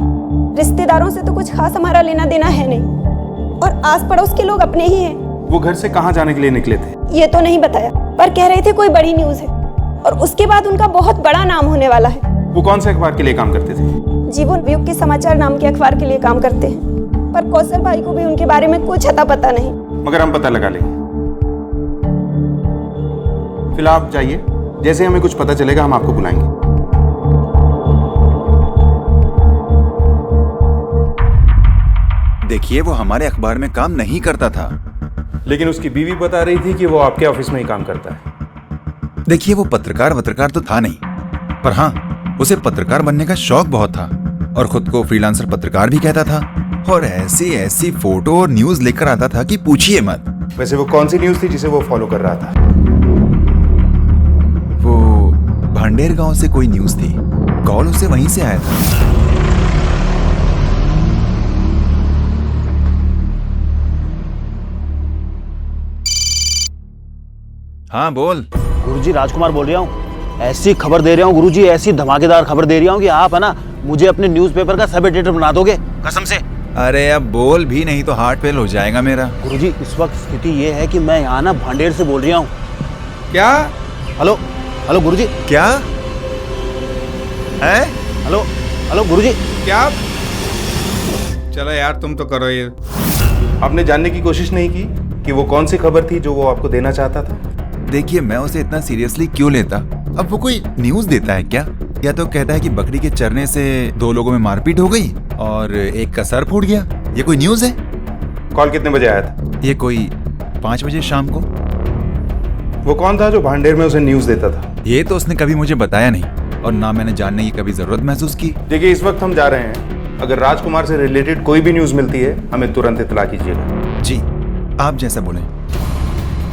रिश्तेदारों से तो कुछ खास हमारा लेना देना है नहीं और आस पड़ोस के लोग अपने ही हैं। वो घर से कहाँ जाने के लिए निकले थे? ये तो नहीं बताया, पर कह रहे थे कोई बड़ी न्यूज है और उसके बाद उनका बहुत बड़ा नाम होने वाला है। वो कौन से अखबार के लिए काम करते थे? जीवन युग के समाचार नाम के अखबार के लिए काम करते हैं, पर कौशल भाई को भी उनके बारे में कुछ अता पता नहीं। मगर हम पता लगा लेंगे। फिलहाल आप जाइए, जैसे हमें कुछ पता चलेगा हम आपको बुलाएंगे। देखिए वो हमारे अखबार में काम नहीं करता था, लेकिन उसकी बीवी बता रही थी कि वो आपके ऑफिस में ही काम करता है। देखिए वो पत्रकार तो था नहीं, पर हाँ उसे पत्रकार बनने का शौक बहुत था और खुद को फ्रीलांसर पत्रकार भी कहता था और ऐसी ऐसी फोटो और न्यूज लेकर आता था कि पूछिए मत। वैसे वो कौन सी न्यूज थी जिसे वो फॉलो कर रहा था? वो भांडेर गांव से कोई न्यूज थी, कॉल उसे वहीं से आया था। हाँ बोल। गुरुजी राजकुमार बोल रहा हूँ। ऐसी खबर दे रहा हूँ गुरुजी, ऐसी धमाकेदार खबर दे रहा हूँ कि आप है ना मुझे अपने न्यूज़पेपर का सब एडिटर बना दोगे, कसम से। अरे अब बोल भी, नहीं तो हार्ट फेल हो जाएगा मेरा। गुरुजी इस वक्त स्थिति ये है कि मैं यहाँ ना भांडेर से बोल रहा हूँ। क्या? हेलो हेलो गुरुजी। क्या है? हेलो हेलो गुरुजी। क्या? चलो यार तुम तो करो ये। आपने जानने की कोशिश नहीं की कि वो कौन सी खबर थी जो वो आपको देना चाहता था? देखिए मैं उसे इतना सीरियसली क्यों लेता? अब वो कोई न्यूज देता है क्या? या तो कहता है कि बकरी के चरने से 2 लोगों में मारपीट हो गई और एक का सर फूट गया। ये कोई न्यूज है? कॉल कितने बजे आया था? ये कोई 5 बजे शाम को। वो कौन था जो भांडेर में उसे न्यूज देता था? ये तो उसने कभी मुझे बताया नहीं और ना मैंने जानने की कभी जरूरत महसूस की। देखिए इस वक्त हम जा रहे हैं, अगर राजकुमार से रिलेटेड कोई भी न्यूज मिलती है हमें तुरंत इत्तला कीजिएगा। जी आप जैसा बोले।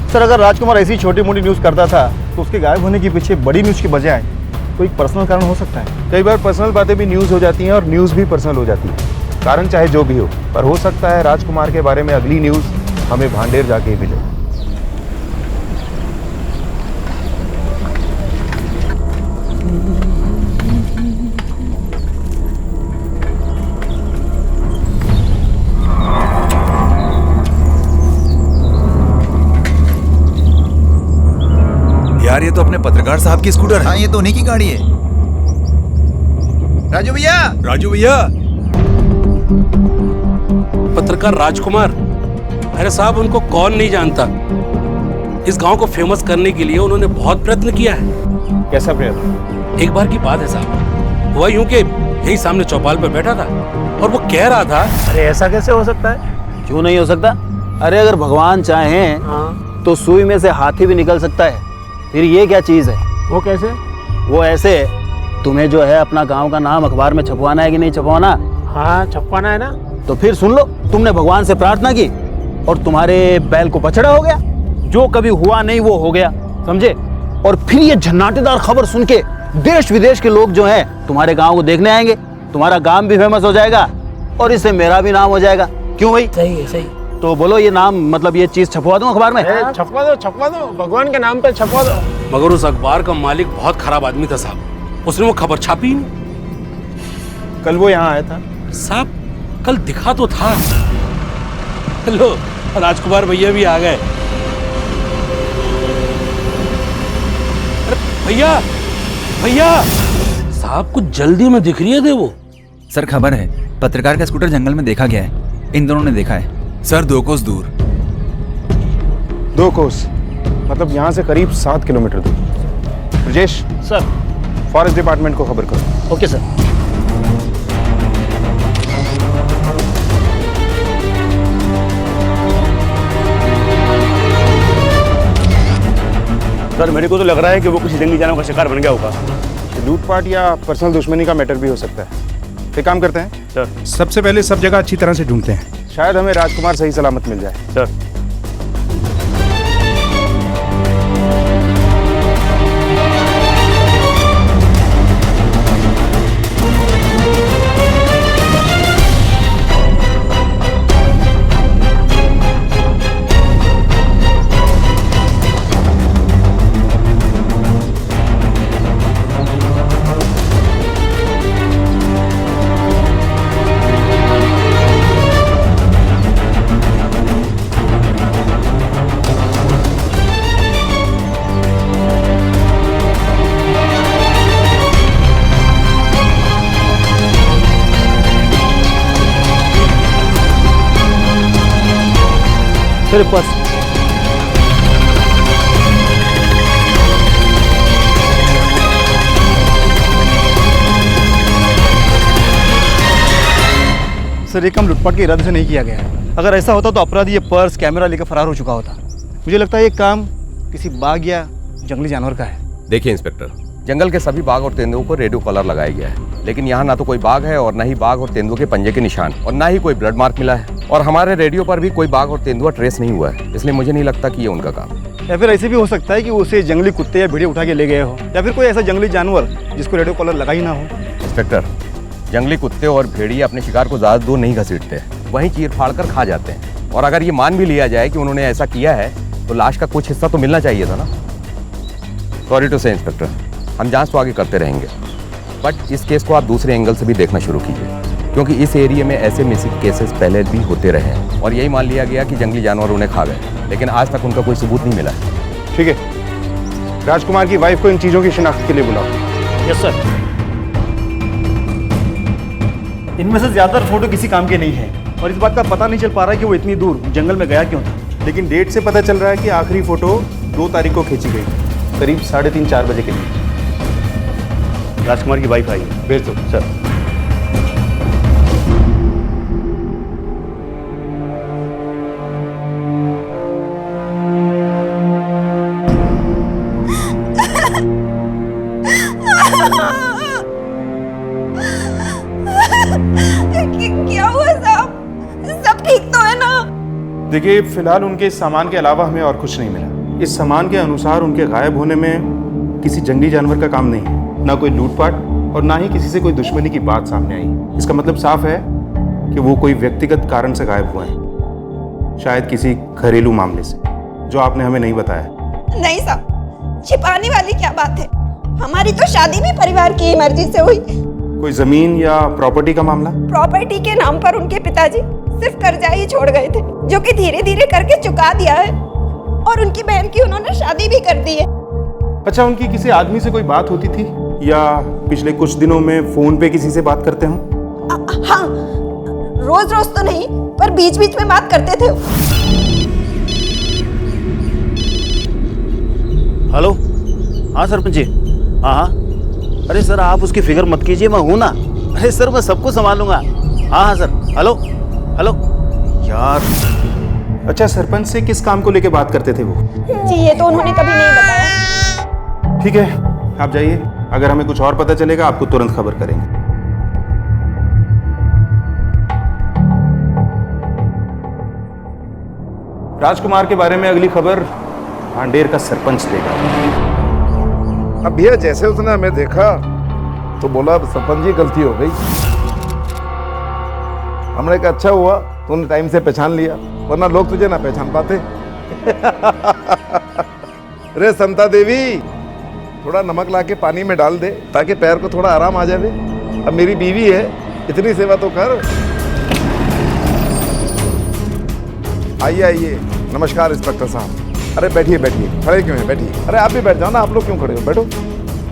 सर अगर राजकुमार ऐसी छोटी मोटी न्यूज करता था तो उसके गायब होने के पीछे बड़ी न्यूज की बजाय कोई पर्सनल कारण हो सकता है। कई बार पर्सनल बातें भी न्यूज हो जाती हैं और न्यूज भी पर्सनल हो जाती है। कारण चाहे जो भी हो, पर हो सकता है राजकुमार के बारे में अगली न्यूज हमें भांडेर जाके ही मिले। यार ये तो अपने पत्रकार साहब की स्कूटर है। हाँ ये तो उन्हीं की गाड़ी है। राजू भैया, राजू भैया। पत्रकार राजकुमार, अरे साहब उनको कौन नहीं जानता। इस गांव को फेमस करने के लिए उन्होंने बहुत प्रयत्न किया है। कैसा प्रयत्न? एक बार की बात है साहब, हुआ यूं कि यही सामने चौपाल पर बैठा था और वो कह रहा था। अरे ऐसा कैसे हो सकता है? क्यों नहीं हो सकता? अरे अगर भगवान चाहें तो सुई में से हाथी भी निकल सकता है। फिर ये क्या चीज है? वो कैसे? वो ऐसे, तुम्हें जो है अपना गांव का नाम अखबार में छपवाना है कि नहीं छपवाना? हाँ छपवाना है ना। तो फिर सुन लो, तुमने भगवान से प्रार्थना की और तुम्हारे बैल को बछड़ा हो गया। जो कभी हुआ नहीं वो हो गया, समझे? और फिर ये झन्नाटेदार खबर सुन के देश विदेश के लोग जो हैं तुम्हारे गांव को देखने आएंगे। तुम्हारा गांव भी फेमस हो जाएगा और इससे मेरा भी नाम हो जाएगा। क्यों भाई? सही है, सही। तो बोलो ये नाम, मतलब ये चीज छपवा दूं अखबार में? छपवा दो, भगवान के नाम पे छपवा दो। मगर उस अखबार का मालिक बहुत खराब आदमी था साहब, उसने वो खबर छापी नहीं। कल वो यहाँ आया था साहब, कल दिखा तो था। लो राजकुमार भैया भी आ गए। अरे भैया, भैया साहब कुछ जल्दी में दिख रही है। दे वो सर खबर है, पत्रकार का स्कूटर जंगल में देखा गया है। इन दोनों ने देखा है सर, 2 कोस दूर। 2 कोस, मतलब यहाँ से करीब 7 किलोमीटर दूर। ब्रजेश सर, फॉरेस्ट डिपार्टमेंट को खबर करो। Okay sir. सर मेरे को तो लग रहा है कि वो किसी जंगली जानवर का शिकार बन गया होगा। लूटपाट या पर्सनल दुश्मनी का मैटर भी हो सकता है। एक काम करते हैं सर, सबसे पहले सब जगह अच्छी तरह से ढूंढते हैं, शायद हमें राजकुमार सही सलामत मिल जाए। Sir sir purse. सर ये काम लूटपाट के इरादे से नहीं किया गया है। अगर ऐसा होता तो अपराधी ये पर्स कैमरा लेकर फरार हो चुका होता। मुझे लगता है ये काम किसी बाघ या जंगली जानवर का है। देखिए इंस्पेक्टर, जंगल के सभी बाघ और तेंदुओं को रेडियो कॉलर लगाया गया है, लेकिन यहाँ ना तो कोई बाघ है और ना ही बाघ और तेंदुओं के पंजे के निशान, और ना ही कोई ब्लड मार्क मिला है, और हमारे रेडियो पर भी कोई बाघ और तेंदुआ ट्रेस नहीं हुआ है। इसलिए मुझे नहीं लगता कि ये उनका काम है। या फिर ऐसे भी हो सकता है कि उसे जंगली कुत्ते या भेड़िया उठा के ले गए हो, या फिर कोई ऐसा जंगली जानवर जिसको रेडियो कॉलर लगा ही ना हो। इंस्पेक्टर, जंगली कुत्ते और भेड़िया अपने शिकार को ज़्यादा दूर नहीं घसीटते, वहीं चीर फाड़ कर खा जाते हैं। और अगर ये मान भी लिया जाए कि उन्होंने ऐसा किया है तो लाश का कुछ हिस्सा तो मिलना चाहिए था ना। सॉरी टू से इंस्पेक्टर, हम जांच तो आगे करते रहेंगे, बट इस केस को आप दूसरे एंगल से भी देखना शुरू कीजिए, क्योंकि इस एरिया में ऐसे मिसिंग केसेस पहले भी होते रहे हैं और यही मान लिया गया कि जंगली जानवर उन्हें खा गए, लेकिन आज तक उनका कोई सबूत नहीं मिला है। ठीक है, राजकुमार की वाइफ को इन चीजों की शिनाख्त के लिए बुलाओ। Yes sir. इनमें से ज्यादातर फोटो किसी काम के नहीं है और इस बात का पता नहीं चल पा रहा है कि वो इतनी दूर जंगल में गया क्यों था। लेकिन डेट से पता चल रहा है कि आखिरी फोटो 2 तारीख को खींची गई, करीब 3:30-4 बजे के लिए। राजकुमार की वाइफ आई, भेज दो सर। क्या हुआ साहब? सब ठीक तो है ना? देखिए, फिलहाल उनके इस सामान के अलावा हमें और कुछ नहीं मिला। इस सामान के अनुसार उनके गायब होने में किसी जंगली जानवर का काम नहीं है, ना कोई लूटपाट और ना ही किसी से कोई दुश्मनी की बात सामने आई। इसका मतलब साफ है कि वो कोई व्यक्तिगत कारण से गायब हुए हैं, शायद किसी घरेलू मामले से, जो आपने हमें नहीं बताया। नहीं साहब, छिपाने वाली क्या बात है? हमारी तो शादी भी परिवार की मर्जी से हुई। कोई जमीन या प्रॉपर्टी का मामला? प्रॉपर्टी के नाम पर उनके पिताजी सिर्फ कर्जा ही छोड़ गए थे, जो कि धीरे धीरे करके चुका दिया है, और उनकी बहन की उन्होंने शादी भी कर दी है। अच्छा, उनकी किसी आदमी से कोई बात होती थी या पिछले कुछ दिनों में फोन पे किसी से बात करते हो? हाँ, रोज रोज तो नहीं, पर बीच बीच में बात करते थे। हेलो, हाँ सरपंच जी। हाँ हाँ, अरे सर आप उसकी फिक्र मत कीजिए, मैं हूँ ना। अरे सर मैं सबको संभालूंगा। हाँ हाँ सर। हेलो हेलो यार। अच्छा, सरपंच से किस काम को लेके बात करते थे वो? जी ये तो उन्होंने कभी नहीं बताया। ठीक है, आप जाइए, अगर हमें कुछ और पता चलेगा आपको तुरंत खबर करेंगे। राजकुमार के बारे में अगली खबर भांडेर का सरपंच देगा। अब भैया जैसे उसने हमें देखा तो बोला सरपंच जी गलती हो गई। हमने कहा अच्छा हुआ तूने टाइम से पहचान लिया, वरना लोग तुझे ना पहचान पाते। अरे समता देवी, थोड़ा नमक लाके पानी में डाल दे ताकि पैर को थोड़ा आराम आ जाए। अब मेरी बीवी है, इतनी सेवा तो कर। आइए आइए। नमस्कार इंस्पेक्टर साहब। अरे बैठिए बैठिए, खड़े क्यों हैं? बैठिए। अरे आप भी बैठ जाओ ना, आप लोग क्यों खड़े हो? बैठो।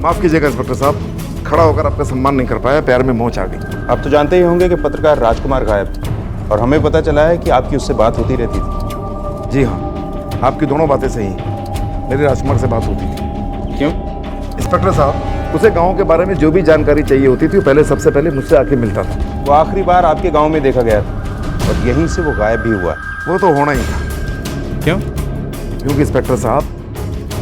माफ कीजिएगा इंस्पेक्टर साहब, खड़ा होकर आपका सम्मान नहीं कर पाया, पैर में मोच आ गई। आप तो जानते ही होंगे कि पत्रकार राजकुमार गायब थे और हमें पता चला है कि आपकी उससे बात होती रहती थी। जी हाँ, आपकी दोनों बातें सही हैं। मेरी राजकुमार से बात होती थी। क्यों? इंस्पेक्टर साहब, उसे गांव के बारे में जो भी जानकारी चाहिए होती थी वो पहले सबसे पहले मुझसे आके मिलता था। वो आखिरी बार आपके गांव में देखा गया था और यहीं से वो गायब भी हुआ। वो तो होना ही था। क्यों? क्योंकि इंस्पेक्टर साहब,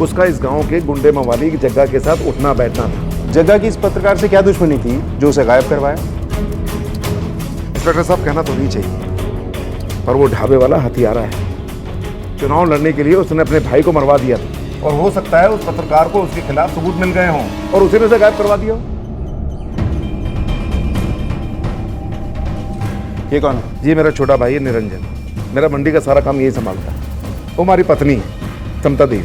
उसका इस गांव के गुंडे मवाली की जग्गा के साथ उठना बैठना था। जग्गा की इस पत्रकार से क्या दुश्मनी थी जो उसे गायब करवाया? इंस्पेक्टर साहब, कहना तो नहीं चाहिए, पर वो ढाबे वाला हथियारा है। चुनाव लड़ने के लिए उसने अपने भाई को मरवा दिया था और हो सकता है उस पत्रकार को उसके खिलाफ सबूत मिल गए हों और उसी ने उसे गायब करवा दिया हो। ये कौन है? जी, मेरा छोटा भाई है निरंजन। मेरा मंडी का सारा काम यही संभालता है। वो हमारी पत्नी है समता देवी।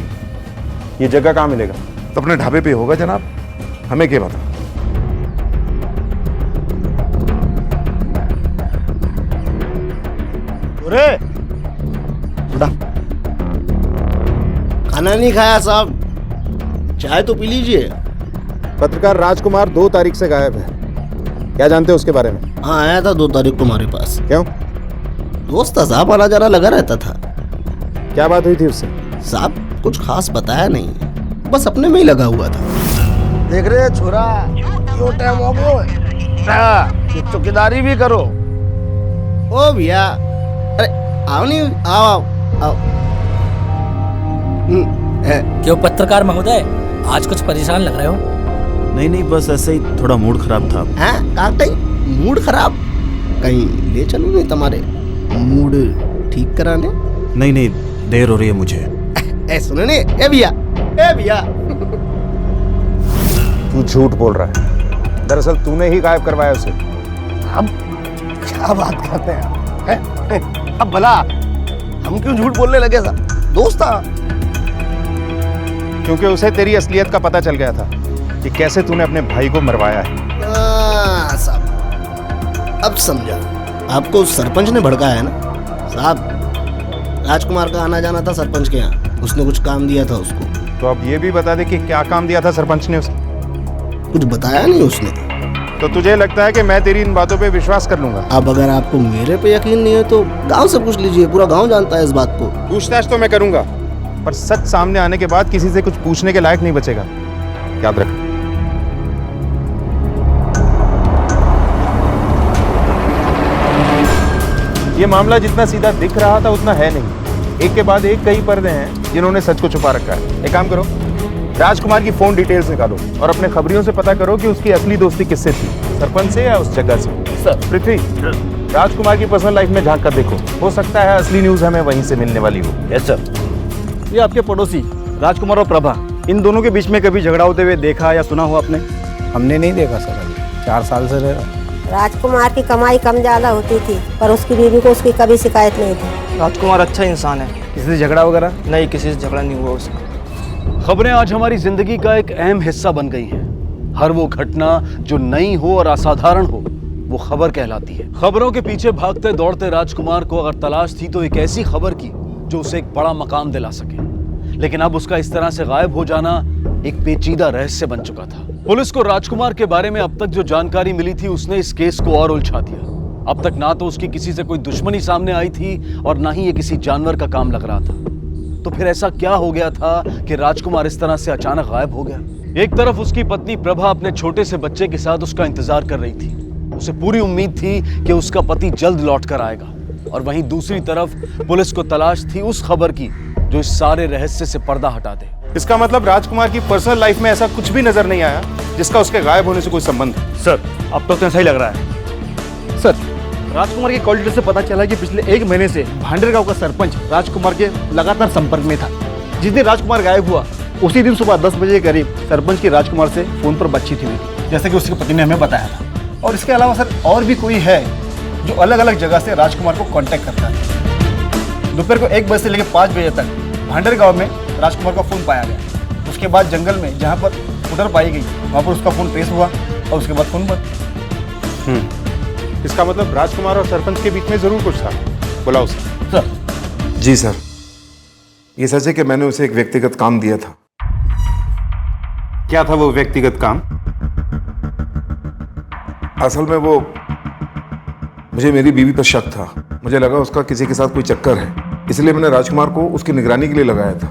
ये जगह कहाँ मिलेगा? तो अपने ढाबे पे होगा जनाब, हमें क्या पता। खाना नहीं खाया साहब, चाय तो पी लीजिए। पत्रकार राजकुमार 2 तारीख से गायब है, क्या जानते हो उसके बारे में? हाँ, आया था 2 तारीख तुम्हारे पास। क्यों? दोस्त था साहब, आना जाना लगा रहता था। क्या बात हुई थी उससे? साहब कुछ खास बताया नहीं, बस अपने में ही लगा हुआ था। देख रहे छोरा, यो टाइम हो गयो, चौकीदारी भी करो। ओ भैया, अरे आओ नहीं, आओ आओ। क्यों पत्रकार महोदय, आज कुछ परेशान लग रहे हो? नहीं, बस ऐसे ही थोड़ा मूड खराब था। हैं? कहीं मूड खराब? कहीं ले चलो नहीं तुम्हारे मूड ठीक कराने? नहीं, देर हो रही है मुझे। ए सुनो ने, ए भैया, ए भैया। तू झूठ बोल रहा है। दरअसल तूने ही गायब करवाया उसे। हम क्या बात करते हैं? अब भला हम क्यों झूठ बोलने लगे साहब? दोस्त था। क्योंकि उसे तेरी असलियत का पता चल गया था कि कैसे तूने अपने भाई को मरवाया है। साहब अब समझा, आपको सरपंच ने भड़काया है ना साहब। राजकुमार का आना जाना था सरपंच के यहाँ, उसने कुछ काम दिया था उसको। तो अब ये भी बता दे कि क्या काम दिया था सरपंच ने उसे? कुछ बताया नहीं उसने। तो तुझे लगता है कि मैं तेरी इन बातों पे विश्वास कर लूंगा? अब अगर आपको मेरे पे यकीन नहीं है तो गांव से पूछ लीजिए, पूरा गांव जानता है इस बात को। पूछताछ तो मैं करूंगा, पर सच सामने आने के बाद किसी से कुछ पूछने के लायक नहीं बचेगा, याद रख। ये मामला जितना सीधा दिख रहा था उतना है नहीं। एक के बाद एक कई पर्दे हैं जिन्होंने सच को छुपा रखा है। एक काम करो, राजकुमार की फोन डिटेल्स निकालो और अपने खबरियों से पता करो कि उसकी असली दोस्ती किससे थी, सरपंच से या उस जगह से। सर पृथ्वी, राजकुमार की पर्सनल लाइफ में झांक कर देखो, हो सकता है असली न्यूज हमें वहीं से मिलने वाली हो। Yes sir. ये आपके पड़ोसी राजकुमार और प्रभा, इन दोनों के बीच में कभी झगड़ा होते हुए देखा या सुना हो आपने? हमने नहीं देखा सर, अभी 4 साल से रह रहा। राजकुमार की कमाई कम ज्यादा होती थी, पर उसकी बीवी को उसकी कभी शिकायत नहीं थी। राजकुमार अच्छा इंसान है। किसी से झगड़ा वगैरह? नहीं, किसी से झगड़ा नहीं हुआ उसका। खबरें आज हमारी जिंदगी का एक अहम हिस्सा बन गई हैं। हर वो घटना जो नई हो और असाधारण हो, वो खबर कहलाती है। खबरों के पीछे भागते दौड़ते राजकुमार को अगर तलाश थी तो एक ऐसी खबर की जो उसे एक बड़ा मकाम दिला सके, लेकिन अब उसका इस तरह से गायब हो जाना एक पेचीदा रहस्य बन चुका था। पुलिस को राजकुमार के बारे में अब तक जो जानकारी मिली थी उसने इस केस को और उलझा दिया। अब तक ना तो उसकी किसी से कोई दुश्मनी सामने आई थी और ना ही ये किसी जानवर का काम लग रहा था। तो फिर ऐसा क्या हो गया था कि राजकुमार इस तरह से अचानक गायब हो गया? एक तरफ उसकी पत्नी प्रभा अपने छोटे से बच्चे के साथ उसका इंतजार कर रही थी। उसे पूरी उम्मीद थी कि उसका पति जल्द लौट कर आएगा, और वहीं दूसरी तरफ पुलिस को तलाश थी उस खबर की जो इस सारे रहस्य से पर्दा हटा दे। इसका मतलब राजकुमार की पर्सनल लाइफ में ऐसा कुछ भी नजर नहीं आया जिसका उसके गायब होने से कोई संबंध है। सर अब तो ऐसा ही लग रहा है। सर राजकुमार के कॉल डिटेल से पता चला कि पिछले 1 महीने से भांडेर गांव का सरपंच राजकुमार के लगातार संपर्क में था। जिस दिन राजकुमार गायब हुआ उसी दिन सुबह 10 बजे के करीब सरपंच की राजकुमार से फोन पर बातचीत हुई थी, जैसे कि उसके पति ने हमें बताया था। और इसके अलावा सर और भी कोई है जो अलग अलग जगह से राजकुमार को कांटेक्ट करता है। दोपहर को 1 बजे से लेकर 5 बजे तक भांडेर गांव में राजकुमार का फोन पाया गया। उसके बाद जंगल में जहां पर स्कूटर पाई गई वहां पर उसका फोन ट्रेस हुआ और उसके बाद फोन बंद। इसका मतलब राजकुमार और सरपंच के बीच में जरूर कुछ था। बुलाओ उसे। सर। जी सर, ये सच है कि मैंने उसे एक व्यक्तिगत काम दिया था। क्या था वो व्यक्तिगत काम? असल में वो मुझे मेरी बीवी पर शक था। मुझे लगा उसका किसी के साथ कोई चक्कर है, इसलिए मैंने राजकुमार को उसकी निगरानी के लिए लगाया था,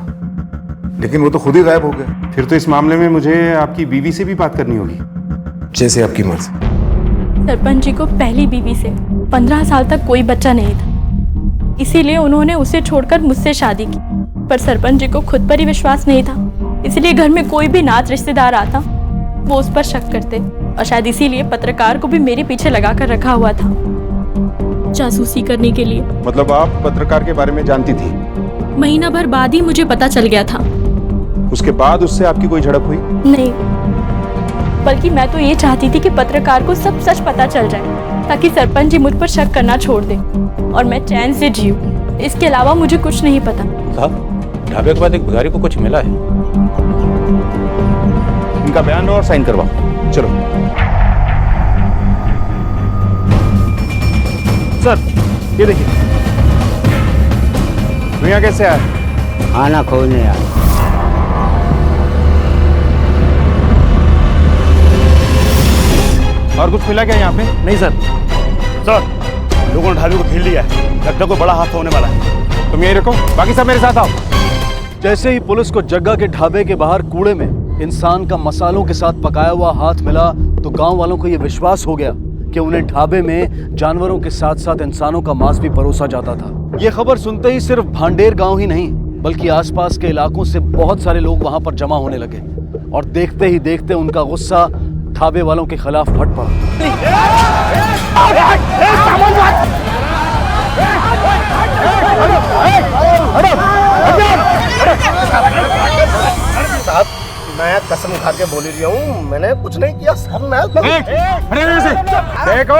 लेकिन वो तो खुद ही गायब हो गया। फिर तो इस मामले में मुझे आपकी बीवी से भी बात करनी होगी। जैसे आपकी मर्जी। सरपंच जी को पहली बीवी से 15 साल तक कोई बच्चा नहीं था, इसीलिए उन्होंने उसे छोड़कर मुझसे शादी की। पर सरपंच जी को खुद पर ही विश्वास नहीं था, इसलिए घर में कोई भी नात रिश्तेदार आता वो उस पर शक करते, और शायद इसीलिए पत्रकार को भी मेरे पीछे लगा कर रखा हुआ था, जासूसी करने के लिए। मतलब आप पत्रकार के बारे में जानती थी? महीना भर बाद ही मुझे पता चल गया था। उसके बाद उससे आपकी कोई झड़प हुई? नहीं, बल्कि मैं तो ये चाहती थी कि पत्रकार को सब सच पता चल जाए, ताकि सरपंच जी मुझ पर शक करना छोड़ दे और मैं चैन से जीऊं। इसके अलावा मुझे कुछ नहीं पता। साहब, ढाबे के बाद एक भिखारी को कुछ मिला है। इनका बयान और साइन करवाओ। चलो सर, ये देखिए। दुनिया कैसे आया? खाना खोजने आया। और कुछ मिला क्या यहाँ पे? नहीं सर। सर, लोगों ने ढाबे को घेर लिया है, लगता है कोई बड़ा हादसा होने वाला है। तुम यहीं रखो, बाकी सब मेरे साथ आओ। जैसे ही पुलिस को जग्गा के ढाबे के बाहर कूड़े में इंसान का मसालों के साथ पकाया हुआ हाथ मिला तो गांव वालों को यह विश्वास हो गया कि उन्हें ढाबे में जानवरों के साथ साथ इंसानों का मांस भी परोसा जाता था। ये खबर सुनते ही सिर्फ भांडेर गांव ही नहीं बल्कि आसपास के इलाकों से बहुत सारे लोग वहां पर जमा होने लगे और देखते ही देखते उनका गुस्सा ढाबे वालों के खिलाफ फट पड़ा। साहब, मैं कसम खा के बोल रही हूँ, मैंने कुछ नहीं किया सर। देखो,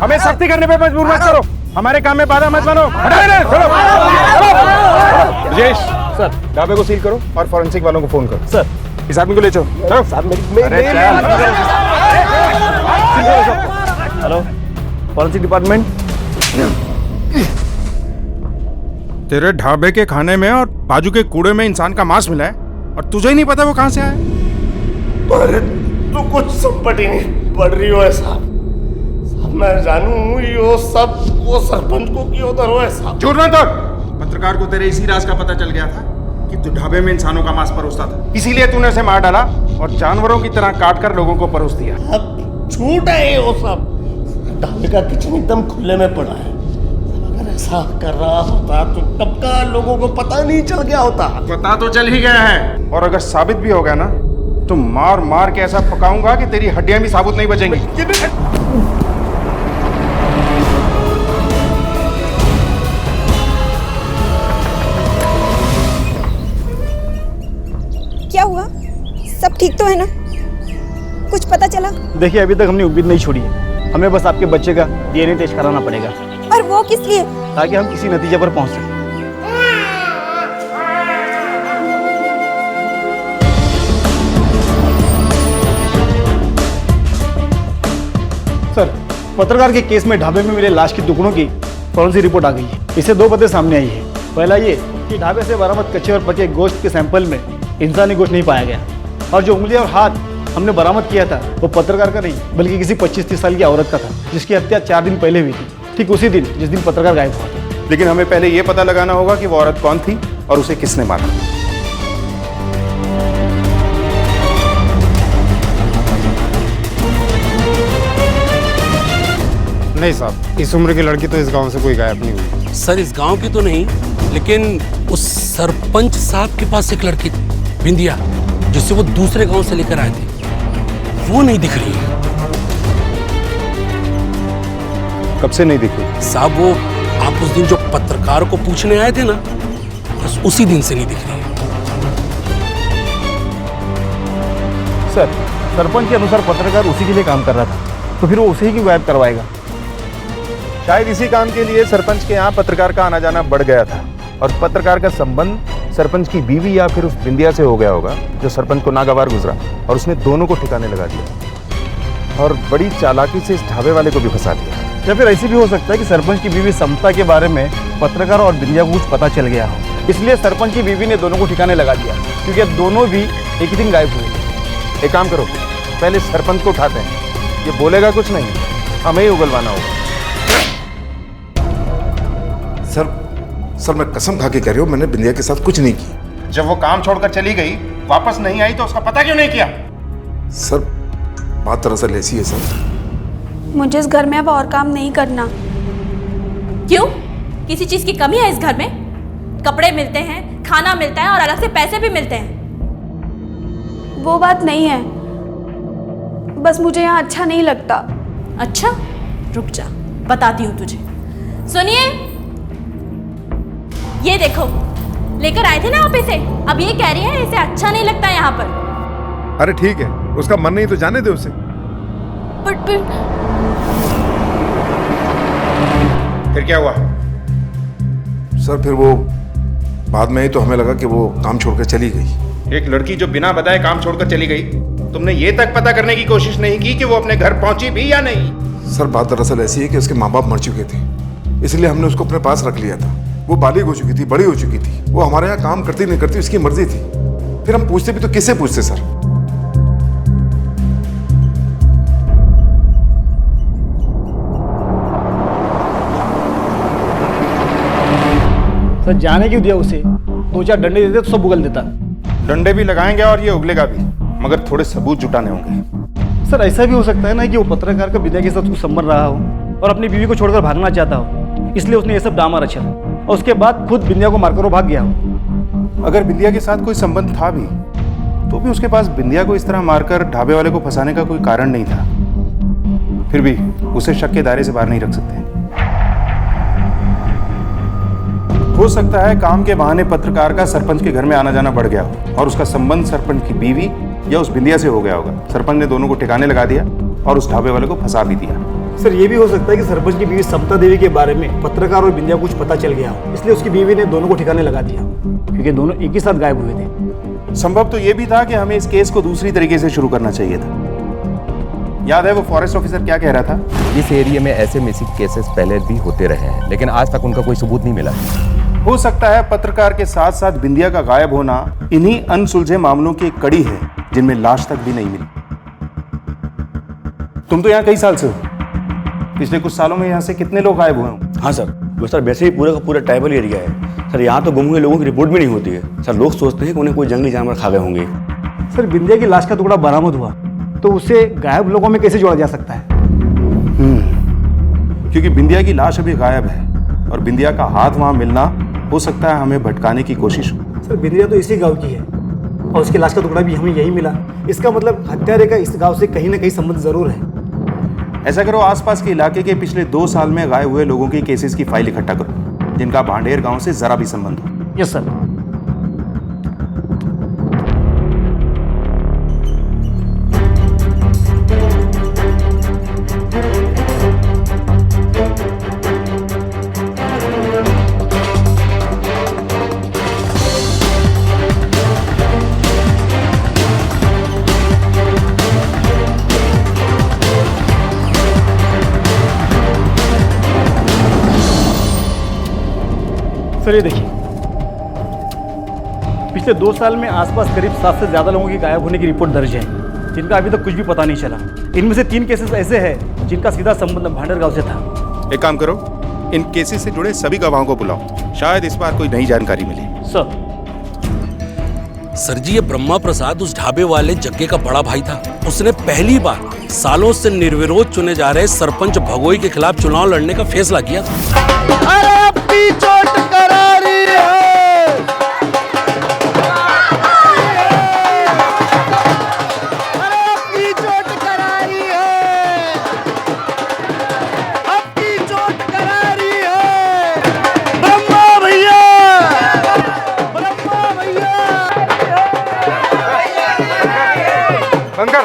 हमें सख्ती करने पे मजबूर मत करो, हमारे काम में बाधा मत बनो। राजेश सर, ढाबे को सील करो और फॉरेंसिक वालों को फोन करो। सर, इस आदमी को ले चलो। Hello, forensic department. तेरे ढाबे के खाने में और बाजू के कूड़े में इंसान का मांस मिला है और तुझे ही नहीं पता वो कहां से आया? अरे तू कुछ संपत्ति नहीं पड़ रही हो साहब। मैं जानू यो सब वो सरपंच को क्यों उधर हो साहब। झूठ मत बोल। पत्रकार को तेरे इसी राज का पता चल गया था कि तू ढाबे में इंसानों का मांस परोसता था, इसीलिए तूने उसे मार डाला और जानवरों की तरह काट कर लोगों को परोस दिया। अब झूठ है ये वो सब। ढाबे का किचन एकदम खुले में पड़ा है। अगर ऐसा कर रहा होता तो कब का लोगों को पता नहीं चल गया होता। पता तो चल ही गया है, और अगर साबित भी हो गया ना तो मार मार के ऐसा पकाऊंगा कि तेरी हड्डियां भी साबुत नहीं बचेंगी। क्या हुआ? सब ठीक तो है ना? कुछ पता चला? देखिए, अभी तक हमने उम्मीद नहीं छोड़ी है। हमें बस आपके बच्चे का डीएनए टेस्ट कराना पड़ेगा। और वो किस लिए? ताकि हम किसी नतीजे पर पहुंच सकें। सर, पत्रकार के केस में ढाबे में मिले लाश के टुकड़ों की फॉरेंसिक रिपोर्ट आ गई है। इससे दो बातें सामने आई है। पहला ये कि ढाबे से बरामद कच्चे और पके गोश्त के सैंपल में इंसानी गोश्त नहीं पाया गया, और जो उंगलियां और हाथ हमने बरामद किया था वो पत्रकार का नहीं बल्कि किसी 25-30 साल की औरत का था, जिसकी हत्या 4 दिन पहले हुई थी, ठीक उसी दिन जिस दिन पत्रकार गायब हुआ था। लेकिन हमें पहले ये पता लगाना होगा कि वो औरत कौन थी और उसे किसने मारा। नहीं साहब, इस उम्र की लड़की तो इस गांव से कोई गायब नहीं हुई। सर, इस गांव की तो नहीं, लेकिन उस सरपंच साहब के पास एक लड़की बिंदिया जिसे वो दूसरे गांव से लेकर आए थे, वो नहीं दिख रही है। कब से नहीं दिख रही? साहब, वो आप उस दिन जो पत्रकार को पूछने आए थे ना, बस उसी दिन से नहीं दिख रही है। सर, सरपंच के अनुसार पत्रकार उसी के लिए काम कर रहा था, तो फिर वो उसे ही क्यों गायब करवाएगा? शायद इसी काम के लिए सरपंच के यहाँ पत्रकार का आना जाना बढ़ गया था, और पत्रकार का संबंध सरपंच की बीवी या फिर उस बिंदिया से हो गया होगा जो सरपंच को नागवार गुजरा, और उसने दोनों को ठिकाने लगा दिया और बड़ी चालाकी से इस ढाबे वाले को भी फंसा दिया। या फिर ऐसे भी हो सकता है कि सरपंच की बीवी समता के बारे में पत्रकार और बिंदिया को कुछ पता चल गया हो, इसलिए सरपंच की बीवी ने दोनों को ठिकाने लगा दिया, क्योंकि अब दोनों भी एक ही दिन गायब हुए। एक काम करो, पहले सरपंच को उठाते हैं, ये बोलेगा कुछ नहीं, हमें ही उगलवाना होगा। सर, सर मैं कसम खा के कह रही हूँ, मैंने बिंदिया के साथ कुछ नहीं किया। जब वो काम छोड़कर चली गई, वापस नहीं आई, तो उसका पता क्यों नहीं किया? सर बात दरअसल ऐसी है सर। मुझे इस घर में अब और काम नहीं करना। क्यों? किसी चीज की कमी है इस घर में? कपड़े मिलते हैं, खाना मिलता है और अलग से पैसे भी मिलते हैं। वो बात नहीं है, बस मुझे यहाँ अच्छा नहीं लगता। अच्छा, रुक जा, बताती हूँ तुझे। सुनिए, ये देखो, लेकर आए थे ना आप इसे, अब ये कह रही है इसे अच्छा नहीं लगता यहाँ पर। अरे ठीक है, उसका मन नहीं तो जाने दे उसे। फिर क्या हुआ? सर फिर वो बाद में ही तो हमें लगा कि वो काम छोड़कर चली गई। एक लड़की जो बिना बताए काम छोड़कर चली गई, तुमने ये तक पता करने की कोशिश नहीं की कि वो अपने घर पहुंची भी या नहीं? सर बात दरअसल ऐसी है कि उसके माँ बाप मर चुके थे, इसलिए हमने उसको अपने पास रख लिया था। वो बालिग हो चुकी थी, बड़ी हो चुकी थी, वो हमारे यहाँ काम करती नहीं करती उसकी मर्जी थी। फिर हम पूछते भी तो किससे पूछते सर? सर जाने क्यों दिया उसे? 2-4 डंडे देते तो सब उगल देता। डंडे भी लगाएंगे और ये उगलेगा भी, मगर थोड़े सबूत जुटाने होंगे। सर ऐसा भी हो सकता है ना कि वो पत्रकार का बिंदिया के साथ कुछ संबंध रहा हो और अपनी बीवी को छोड़कर भागना चाहता हो, इसलिए उसने ये सब डामा रचा और उसके बाद खुद बिंदिया को मारकर वो भाग गया हो। अगर बिंदिया के साथ कोई संबंध था भी, तो भी उसके पास बिंदिया को इस तरह मारकर ढाबे वाले को फंसाने का कोई कारण नहीं था। फिर भी उसे शक के दायरे से बाहर नहीं रख सकते। हो सकता है काम के बहाने पत्रकार का सरपंच के घर में आना जाना बढ़ गया हो और उसका संबंध सरपंच की बीवी या उस बिंदिया से हो गया होगा। सरपंच ने दोनों को ठिकाने लगा दिया और उस ढाबे वाले को फंसा भी दिया। सर ये भी हो सकता है कि सरपंच की बीवी समता देवी के बारे में पत्रकार और बिंदिया को कुछ पता चल गया हो, इसलिए उसकी बीवी ने दोनों को ठिकाने लगा दिया, क्योंकि दोनों एक ही साथ गायब हुए थे। संभव तो ये भी था कि हमें इस केस को दूसरी तरीके से शुरू करना चाहिए था। याद है वो फॉरेस्ट ऑफिसर क्या कह रहा था? इस एरिया में ऐसे मिसिंग केसेस पहले भी होते रहे हैं, लेकिन आज तक उनका कोई सबूत नहीं मिला। हो सकता है पत्रकार के साथ साथ बिंदिया का गायब होना इन्हीं अनसुलझे मामलों की एक कड़ी है जिनमें लाश तक भी नहीं मिली। तुम तो यहाँ कई साल से हो, पिछले कुछ सालों में यहाँ से कितने लोग गायब हुए हैं? हाँ सर, वो सर वैसे ही पूरा का पूरा ट्राइबल एरिया है सर। यहाँ तो गुम हुए लोगों की रिपोर्ट भी नहीं होती है सर। लोग सोचते हैं कि उन्हें कोई जंगली जानवर खा गए होंगे। सर बिंदिया की लाश का टुकड़ा बरामद हुआ तो उसे गायब लोगों में कैसे जोड़ा जा सकता है? क्योंकि बिंदिया की लाश अभी गायब है और बिंदिया का हाथ वहां मिलना हो सकता है हमें भटकाने की कोशिश हो। सर बिंदिया तो इसी गांव की है और उसकी लाश का टुकड़ा भी हमें यही मिला। इसका मतलब हत्यारे का इस गांव से कहीं ना कहीं संबंध जरूर है। ऐसा करो, आसपास के इलाके के पिछले 2 साल में गायब हुए लोगों की केसेस की फाइल इकट्ठा करो जिनका भांडेर गांव से जरा भी संबंध हो। Yes sir. सर ये देखिए, पिछले 2 साल में आसपास करीब 7 से ज़्यादा लोगों की गायब होने की रिपोर्ट दर्ज है, जिनका अभी तक कुछ भी पता नहीं चला। इनमें से 3 केसेस ऐसे हैं जिनका सीधा संबंध भांडेर गांव से था। एक काम करो, इन केसेस से जुड़े सभी गवाहों को बुलाओ, शायद इस बार कोई नई जानकारी मिले। सर जी, ये ब्रह्मा प्रसाद उस ढाबे वाले जग्गे का बड़ा भाई था। उसने पहली बार सालों से निर्विरोध चुने जा रहे सरपंच भगोई के खिलाफ चुनाव लड़ने का फैसला किया था। अरे अपनी चोट करारी है, अरे अपनी चोट करारी है, अपनी चोट करारी है। ब्रह्मा भैया, ब्रह्मा भैया। बंद कर।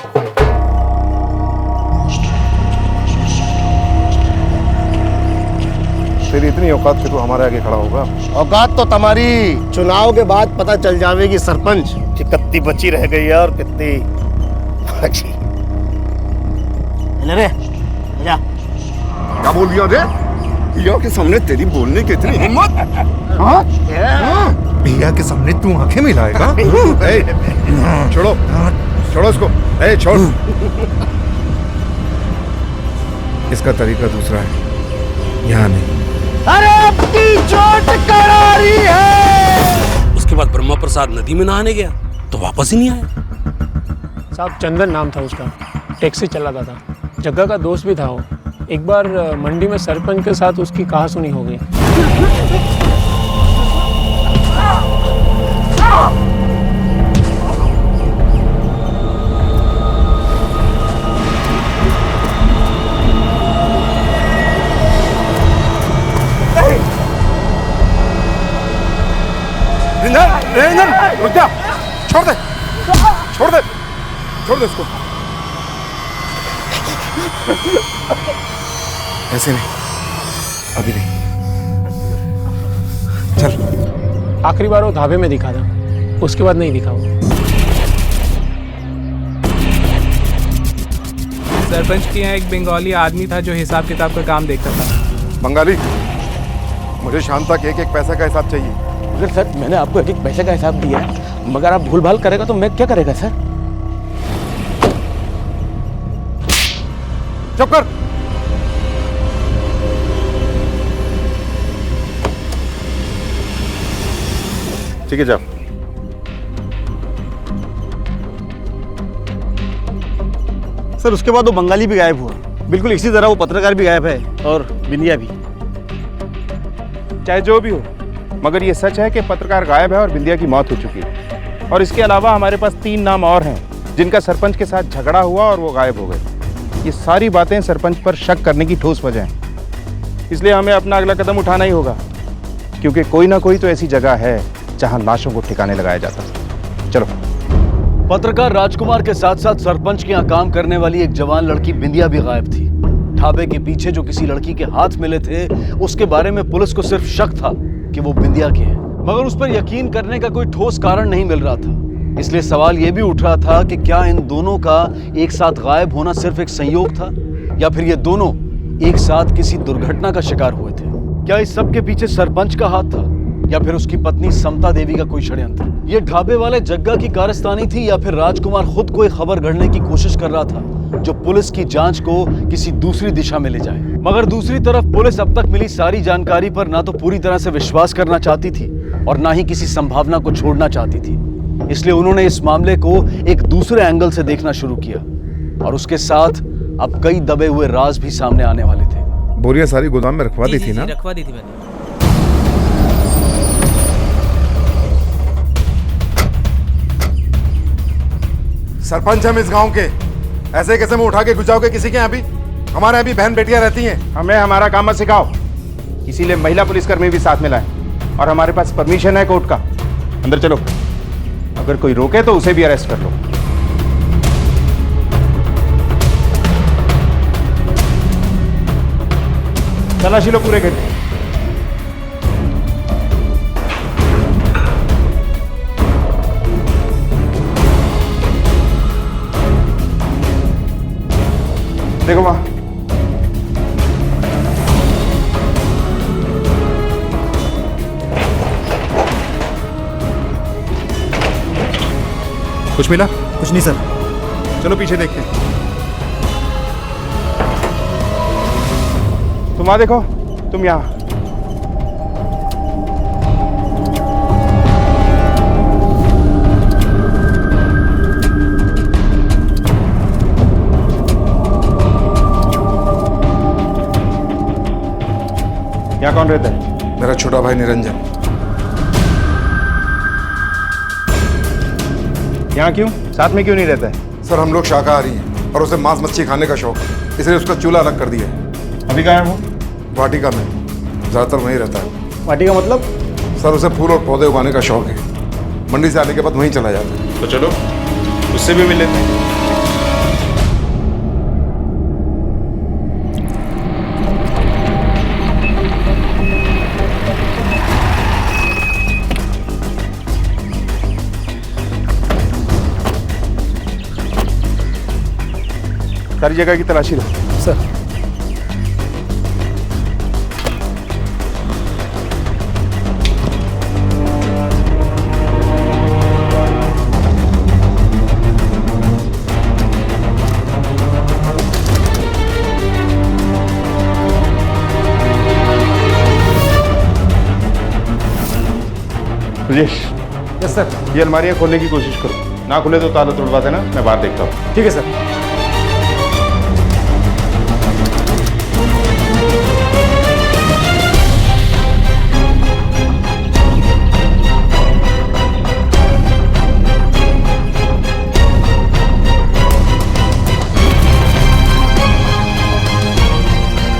तेरी इतनी औकात कि तू हमारे आगे खड़ा होगा? औकात तो तुम्हारी चुनाव के बाद पता चल जाएगी सरपंच कि कितनी बची रह गई है और कितनी बची। ले जा। क्या बोल दिया रे? भैया के सामने तेरी बोलने की इतनी हिम्मत? हाँ? भैया के सामने तू आंखें मिलाएगा? छोड़ो, छोड़ो इसको। छोड़। इसका तरीका दूसरा है, यहाँ नहीं, अरे अब की चोट करारी है। उसके बाद ब्रह्मा प्रसाद नदी में नहाने गया तो वापस ही नहीं आया। साहब चंदन नाम था उसका, टैक्सी चलाता था, जग्गा का दोस्त भी था वो। एक बार मंडी में सरपंच के साथ उसकी कहासुनी हो गई। रुक जा, छोड़ दे, छोड़ दे, छोड़ दे उसको। ऐसे नहीं, अभी नहीं। चल। आखिरी बार वो ढाबे में दिखा था, उसके बाद नहीं दिखा वो। सरपंच के यहाँ एक बंगाली आदमी था जो हिसाब किताब का काम देखता था। बंगाली, मुझे शाम तक एक एक पैसा का हिसाब चाहिए। अगर सर मैंने आपको एक एक पैसे का हिसाब दिया है, मगर आप भूल भाल करेगा तो मैं क्या करेगा सर? चुप कर। ठीक है, जाओ। सर उसके बाद वो बंगाली भी गायब हुआ, बिल्कुल इसी तरह वो पत्रकार भी गायब है और बिंदिया भी। चाहे जो भी हो, मगर ये सच है कि पत्रकार गायब है और बिंदिया की मौत हो चुकी है। और इसके अलावा हमारे पास 3 नाम और हैं जिनका सरपंच के साथ झगड़ा हुआ और वो गायब हो गए। ये सारी बातें सरपंच पर शक करने की ठोस वजह हैं। इसलिए हमें अपना अगला कदम उठाना ही होगा, क्योंकि कोई ना कोई तो ऐसी जगह है जहां लाशों को ठिकाने लगाया जाता है। चलो। पत्रकार राजकुमार के साथ साथ सरपंच के यहाँ काम करने वाली एक जवान लड़की बिंदिया भी गायब थी। ढाबे के पीछे जो किसी लड़की के हाथ मिले थे, उसके बारे में पुलिस को सिर्फ शक था कि वो बिंदिया के हैं, मगर उस पर यकीन करने का कोई ठोस कारण नहीं मिल रहा था। इसलिए सवाल यह भी उठ रहा था कि क्या इन दोनों का एक साथ गायब होना सिर्फ एक संयोग था, या फिर ये दोनों एक साथ किसी दुर्घटना का शिकार हुए थे। क्या इस सब के पीछे सरपंच का हाथ था, या फिर उसकी पत्नी समता देवी का कोई षड्यंत्र? ये ढाबे वाले जग्गा की कारस्तानी थी, या फिर राजकुमार खुद कोई खबर गढ़ने की कोशिश कर रहा था जो पुलिस की जांच को किसी दूसरी दिशा में ले जाए? मगर दूसरी तरफ पुलिस अब तक मिली सारी जानकारी पर ना तो पूरी तरह से विश्वास करना चाहती थी और ना ही किसी संभावना को छोड़ना चाहती थी। इसलिए उन्होंने इस मामले को एक दूसरे एंगल से देखना शुरू किया, और उसके साथ अब कई दबे हुए राज भी सामने आने वाले थे। बोरियां सारी गोदाम में रखवा दी थी ना? रखवा दी थी मैंने। सरपंच हम इस गांव के, ऐसे कैसे मुंह उठा के घुस जाओगे किसी के यहाँ भी? हमारे यहाँ भी बहन बेटियां रहती हैं। हमें हमारा काम मत सिखाओ, इसीलिए महिला पुलिसकर्मी भी साथ में लाए, और हमारे पास परमिशन है कोर्ट का। अंदर चलो, अगर कोई रोके तो उसे भी अरेस्ट कर लो। तलाशी लो पूरे घर। देखो वहां। कुछ मिला? कुछ नहीं सर। चलो पीछे देखते हैं। तुम आ देखो, तुम यहाँ। यहाँ कौन रहता है? मेरा छोटा भाई निरंजन। यहाँ क्यों? साथ में क्यों नहीं रहता है? सर हम लोग शाकाहारी हैं और उसे मांस मच्छी खाने का शौक है, इसलिए उसका चूल्हा अलग कर दिया है। अभी कहाँ है वो? वाटिका में, ज्यादातर वहीं रहता है। वाटिका मतलब? सर उसे फूल और पौधे उगाने का शौक है, मंडी से आने के बाद वहीं चला जाता है। तो चलो उससे भी मिल लेते हैं। सारी जगह की तलाशी लो। सर ब्रजेश। Yes sir. ये अलमारियाँ खोलने की कोशिश करो, ना खुले तो ताला तोड़वा देना, मैं बाहर देखता हूँ। ठीक है सर।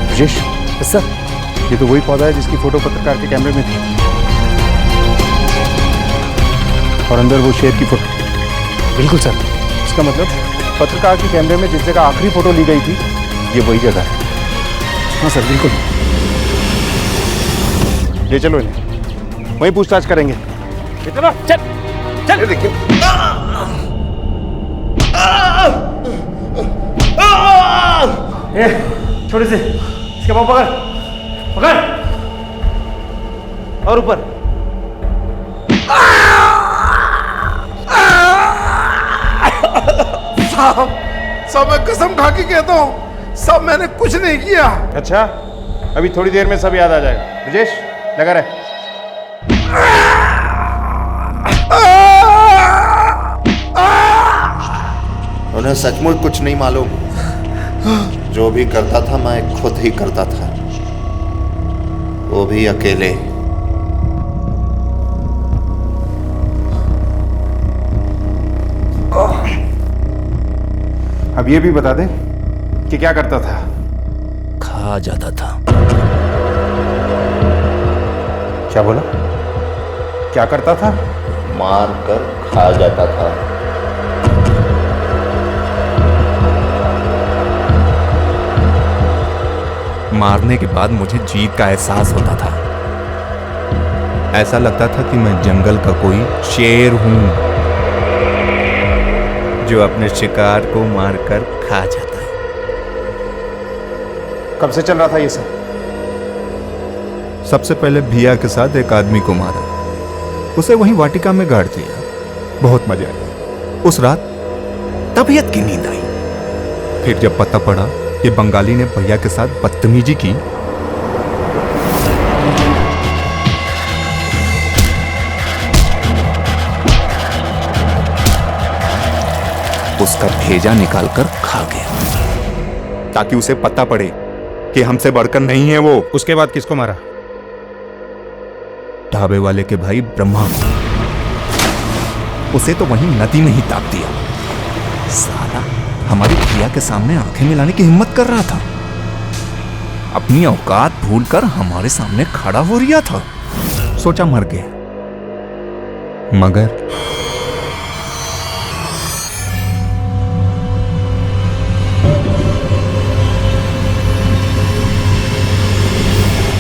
ब्रजेश। Yes sir. ये तो वही पौधा है जिसकी फोटो पत्रकार के कैमरे में थी, और अंदर वो शेर की फोटो। बिल्कुल सर। इसका मतलब पत्रकार के कैमरे में जिस जगह आखिरी फोटो ली गई थी, ये वही जगह है। हाँ सर, बिल्कुल। ले चलो इन्हें, वहीं पूछताछ करेंगे। चलो, चल चल। देखिए छोटे से इसके पाँव पकड़ पकड़, और ऊपर। साहब मैं कसम खा के कहता हूँ, साहब मैंने कुछ नहीं किया। अच्छा, अभी थोड़ी देर में सब याद आ जाएगा। ब्रजेश, लगा रहे। उन्हें सचमुच कुछ नहीं मालूम। जो भी करता था मैं खुद ही करता था, वो भी अकेले। अब ये भी बता दे कि क्या करता था। खा जाता था। क्या बोला? क्या करता था? मार कर खा जाता था। मारने के बाद मुझे जीत का एहसास होता था। ऐसा लगता था कि मैं जंगल का कोई शेर हूं जो अपने शिकार को मारकर खा जाता है। कब से चल रहा था ये सब? सबसे पहले भिया के साथ एक आदमी को मारा, उसे वहीं वाटिका में गाड़ दिया। बहुत मजा आया। उस रात तबीयत की नींद आई। फिर जब पता पड़ा कि बंगाली ने भैया के साथ बदतमीजी की, उसका भेजा निकालकर खा गया ताकि उसे पता पड़े कि हमसे बढ़कर नहीं है वो। उसके बाद किसको मारा? ढाबे वाले के भाई ब्रह्मा को। उसे तो वहीं नदी में ही ताप दिया। साला हमारी भैया के सामने आंखें मिलाने की हिम्मत कर रहा था। अपनी औकात भूलकर हमारे सामने खड़ा हो रहा था। सोचा मर गया, मगर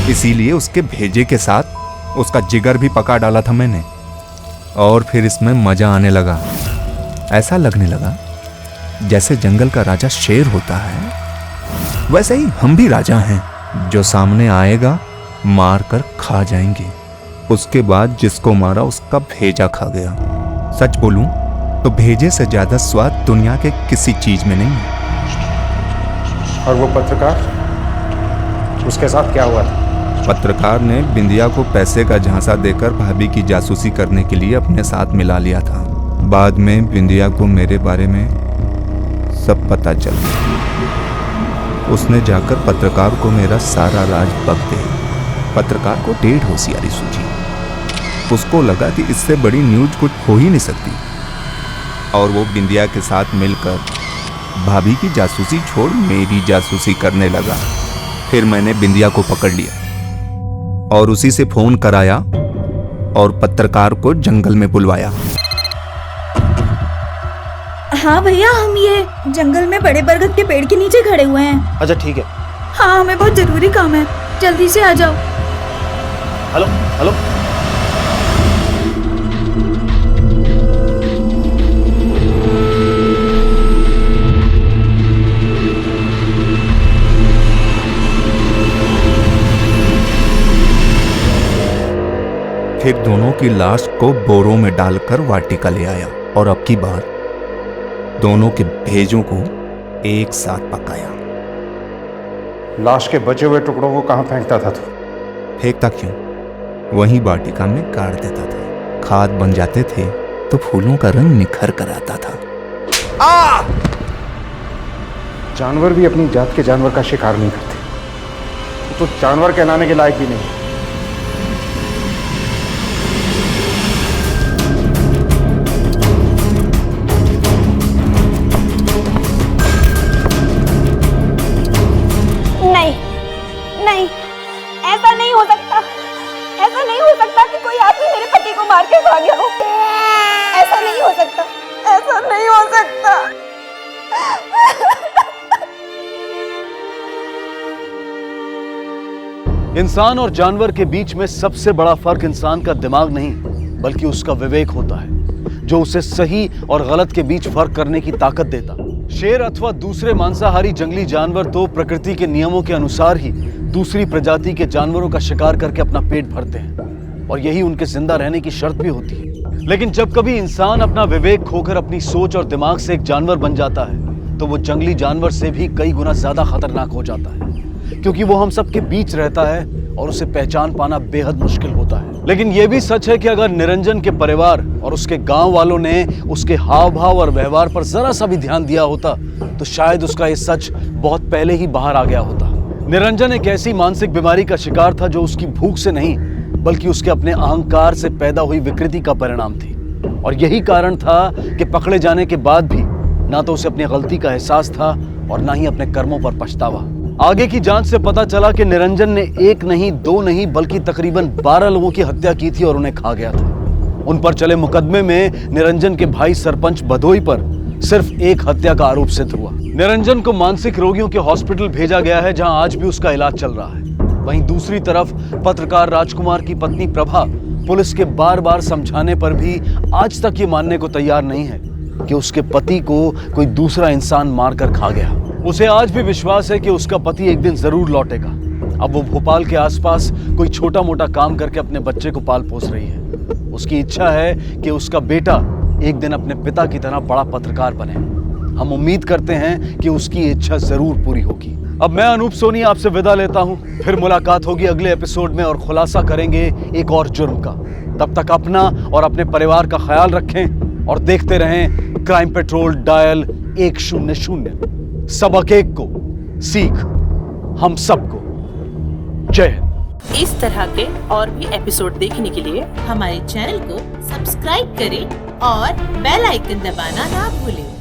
इसीलिए उसके भेजे के साथ उसका जिगर भी पका डाला था मैंने। और फिर इसमें मजा आने लगा। ऐसा लगने लगा जैसे जंगल का राजा शेर होता है, वैसे ही हम भी राजा हैं जो सामने आएगा मार कर खा जाएंगे। उसके बाद जिसको मारा उसका भेजा खा गया। सच बोलूं तो भेजे से ज्यादा स्वाद दुनिया के किसी चीज में नहीं है। और वो पत्रकार, उसके साथ क्या हुआ था? पत्रकार ने बिंदिया को पैसे का झांसा देकर भाभी की जासूसी करने के लिए अपने साथ मिला लिया था। बाद में बिंदिया को मेरे बारे में सब पता चल गया। उसने जाकर पत्रकार को मेरा सारा राज बक दिया। पत्रकार को डेढ़ होशियारी सूझी। उसको लगा कि इससे बड़ी न्यूज कुछ हो ही नहीं सकती, और वो बिंदिया के साथ मिलकर भाभी की जासूसी छोड़ मेरी जासूसी करने लगा। फिर मैंने बिंदिया को पकड़ लिया और उसी से फोन कराया और पत्रकार को जंगल में बुलवाया। हाँ भैया, हम ये जंगल में बड़े बरगद के पेड़ के नीचे खड़े हुए हैं। अच्छा ठीक है। हाँ, हमें बहुत जरूरी काम है, जल्दी से आ जाओ। Hello hello. फिर दोनों की लाश को बोरों में डालकर वाटिका ले आया और अब की बार दोनों के भेजों को एक साथ पकाया। लाश के बचे हुए टुकड़ों को कहाँ फेंकता था तू? फेंकता क्यों, वहीं वाटिका में गाड़ देता था। खाद बन जाते थे तो फूलों का रंग निखर कर आता था। जानवर भी अपनी जात के जानवर का शिकार नहीं करते, तो जानवर कहलाने के लायक भी नहीं। नहीं नहीं, ऐसा नहीं हो सकता, ऐसा नहीं हो सकता कि कोई आदमी मेरे पति को मार के भाग गया हो। ऐसा नहीं हो सकता, ऐसा नहीं हो सकता। इंसान और जानवर के बीच में सबसे बड़ा फर्क इंसान का दिमाग नहीं बल्कि उसका विवेक होता है, जो उसे सही और गलत के बीच फर्क करने की ताकत देता। शेर अथवा दूसरे मांसाहारी जंगली जानवर तो प्रकृति के नियमों के अनुसार ही दूसरी प्रजाति के जानवरों का शिकार करके अपना पेट भरते हैं और यही उनके जिंदा रहने की शर्त भी होती है। लेकिन जब कभी इंसान अपना विवेक खोकर अपनी सोच और दिमाग से एक जानवर बन जाता है तो वो जंगली जानवर से भी कई गुना ज्यादा खतरनाक हो जाता है, क्योंकि वो हम सबके बीच रहता है और उसे पहचान पाना बेहद मुश्किल होता है। लेकिन यह भी सच है कि अगर निरंजन के परिवार और उसके गांव वालों ने उसके हाव भाव और व्यवहार पर जरा सा भी ध्यान दिया होता तो शायद उसका ये सच बहुत पहले ही बाहर आ गया होता। निरंजन एक ऐसी मानसिक बीमारी का शिकार था जो उसकी भूख से नहीं बल्कि उसके अपने अहंकार से पैदा हुई विकृति का परिणाम थी, और यही कारण था कि पकड़े जाने के बाद भी ना तो उसे अपनी गलती का एहसास था और ना ही अपने कर्मों पर पछतावा। आगे की जांच से पता चला कि निरंजन ने एक नहीं, दो नहीं बल्कि तकरीबन 12 लोगों की हत्या की थी और उन्हें खा गया था। उन पर चले मुकदमे में निरंजन के भाई सरपंच भदोई पर सिर्फ एक हत्या का आरोप सिद्ध हुआ। निरंजन को मानसिक रोगियों के हॉस्पिटल भेजा गया है, जहां आज भी उसका इलाज चल रहा है। वहीं दूसरी तरफ पत्रकार राजकुमार की पत्नी प्रभा पुलिस के बार बार समझाने पर भी आज तक ये मानने को तैयार नहीं है कि उसके पति को कोई दूसरा इंसान मारकर खा गया। उसे आज भी विश्वास है कि उसका पति एक दिन जरूर लौटेगा। अब वो भोपाल के आसपास कोई छोटा मोटा काम करके अपने बच्चे को पाल पोस रही है। उसकी इच्छा है कि उसका बेटा एक दिन अपने पिता की तरह बड़ा पत्रकार बने। हम उम्मीद करते हैं कि उसकी इच्छा जरूर पूरी होगी। अब मैं अनूप सोनी आपसे विदा लेता हूं, फिर मुलाकात होगी अगले एपिसोड में और खुलासा करेंगे एक और जुर्म का। तब तक अपना और अपने परिवार का ख्याल रखें और देखते रहें क्राइम पेट्रोल डायल 100। सबक एक को सीख हम सबको। जय हिंद। इस तरह के और भी एपिसोड देखने के लिए हमारे चैनल को सब्सक्राइब करें और बेल आइकन दबाना ना भूलें।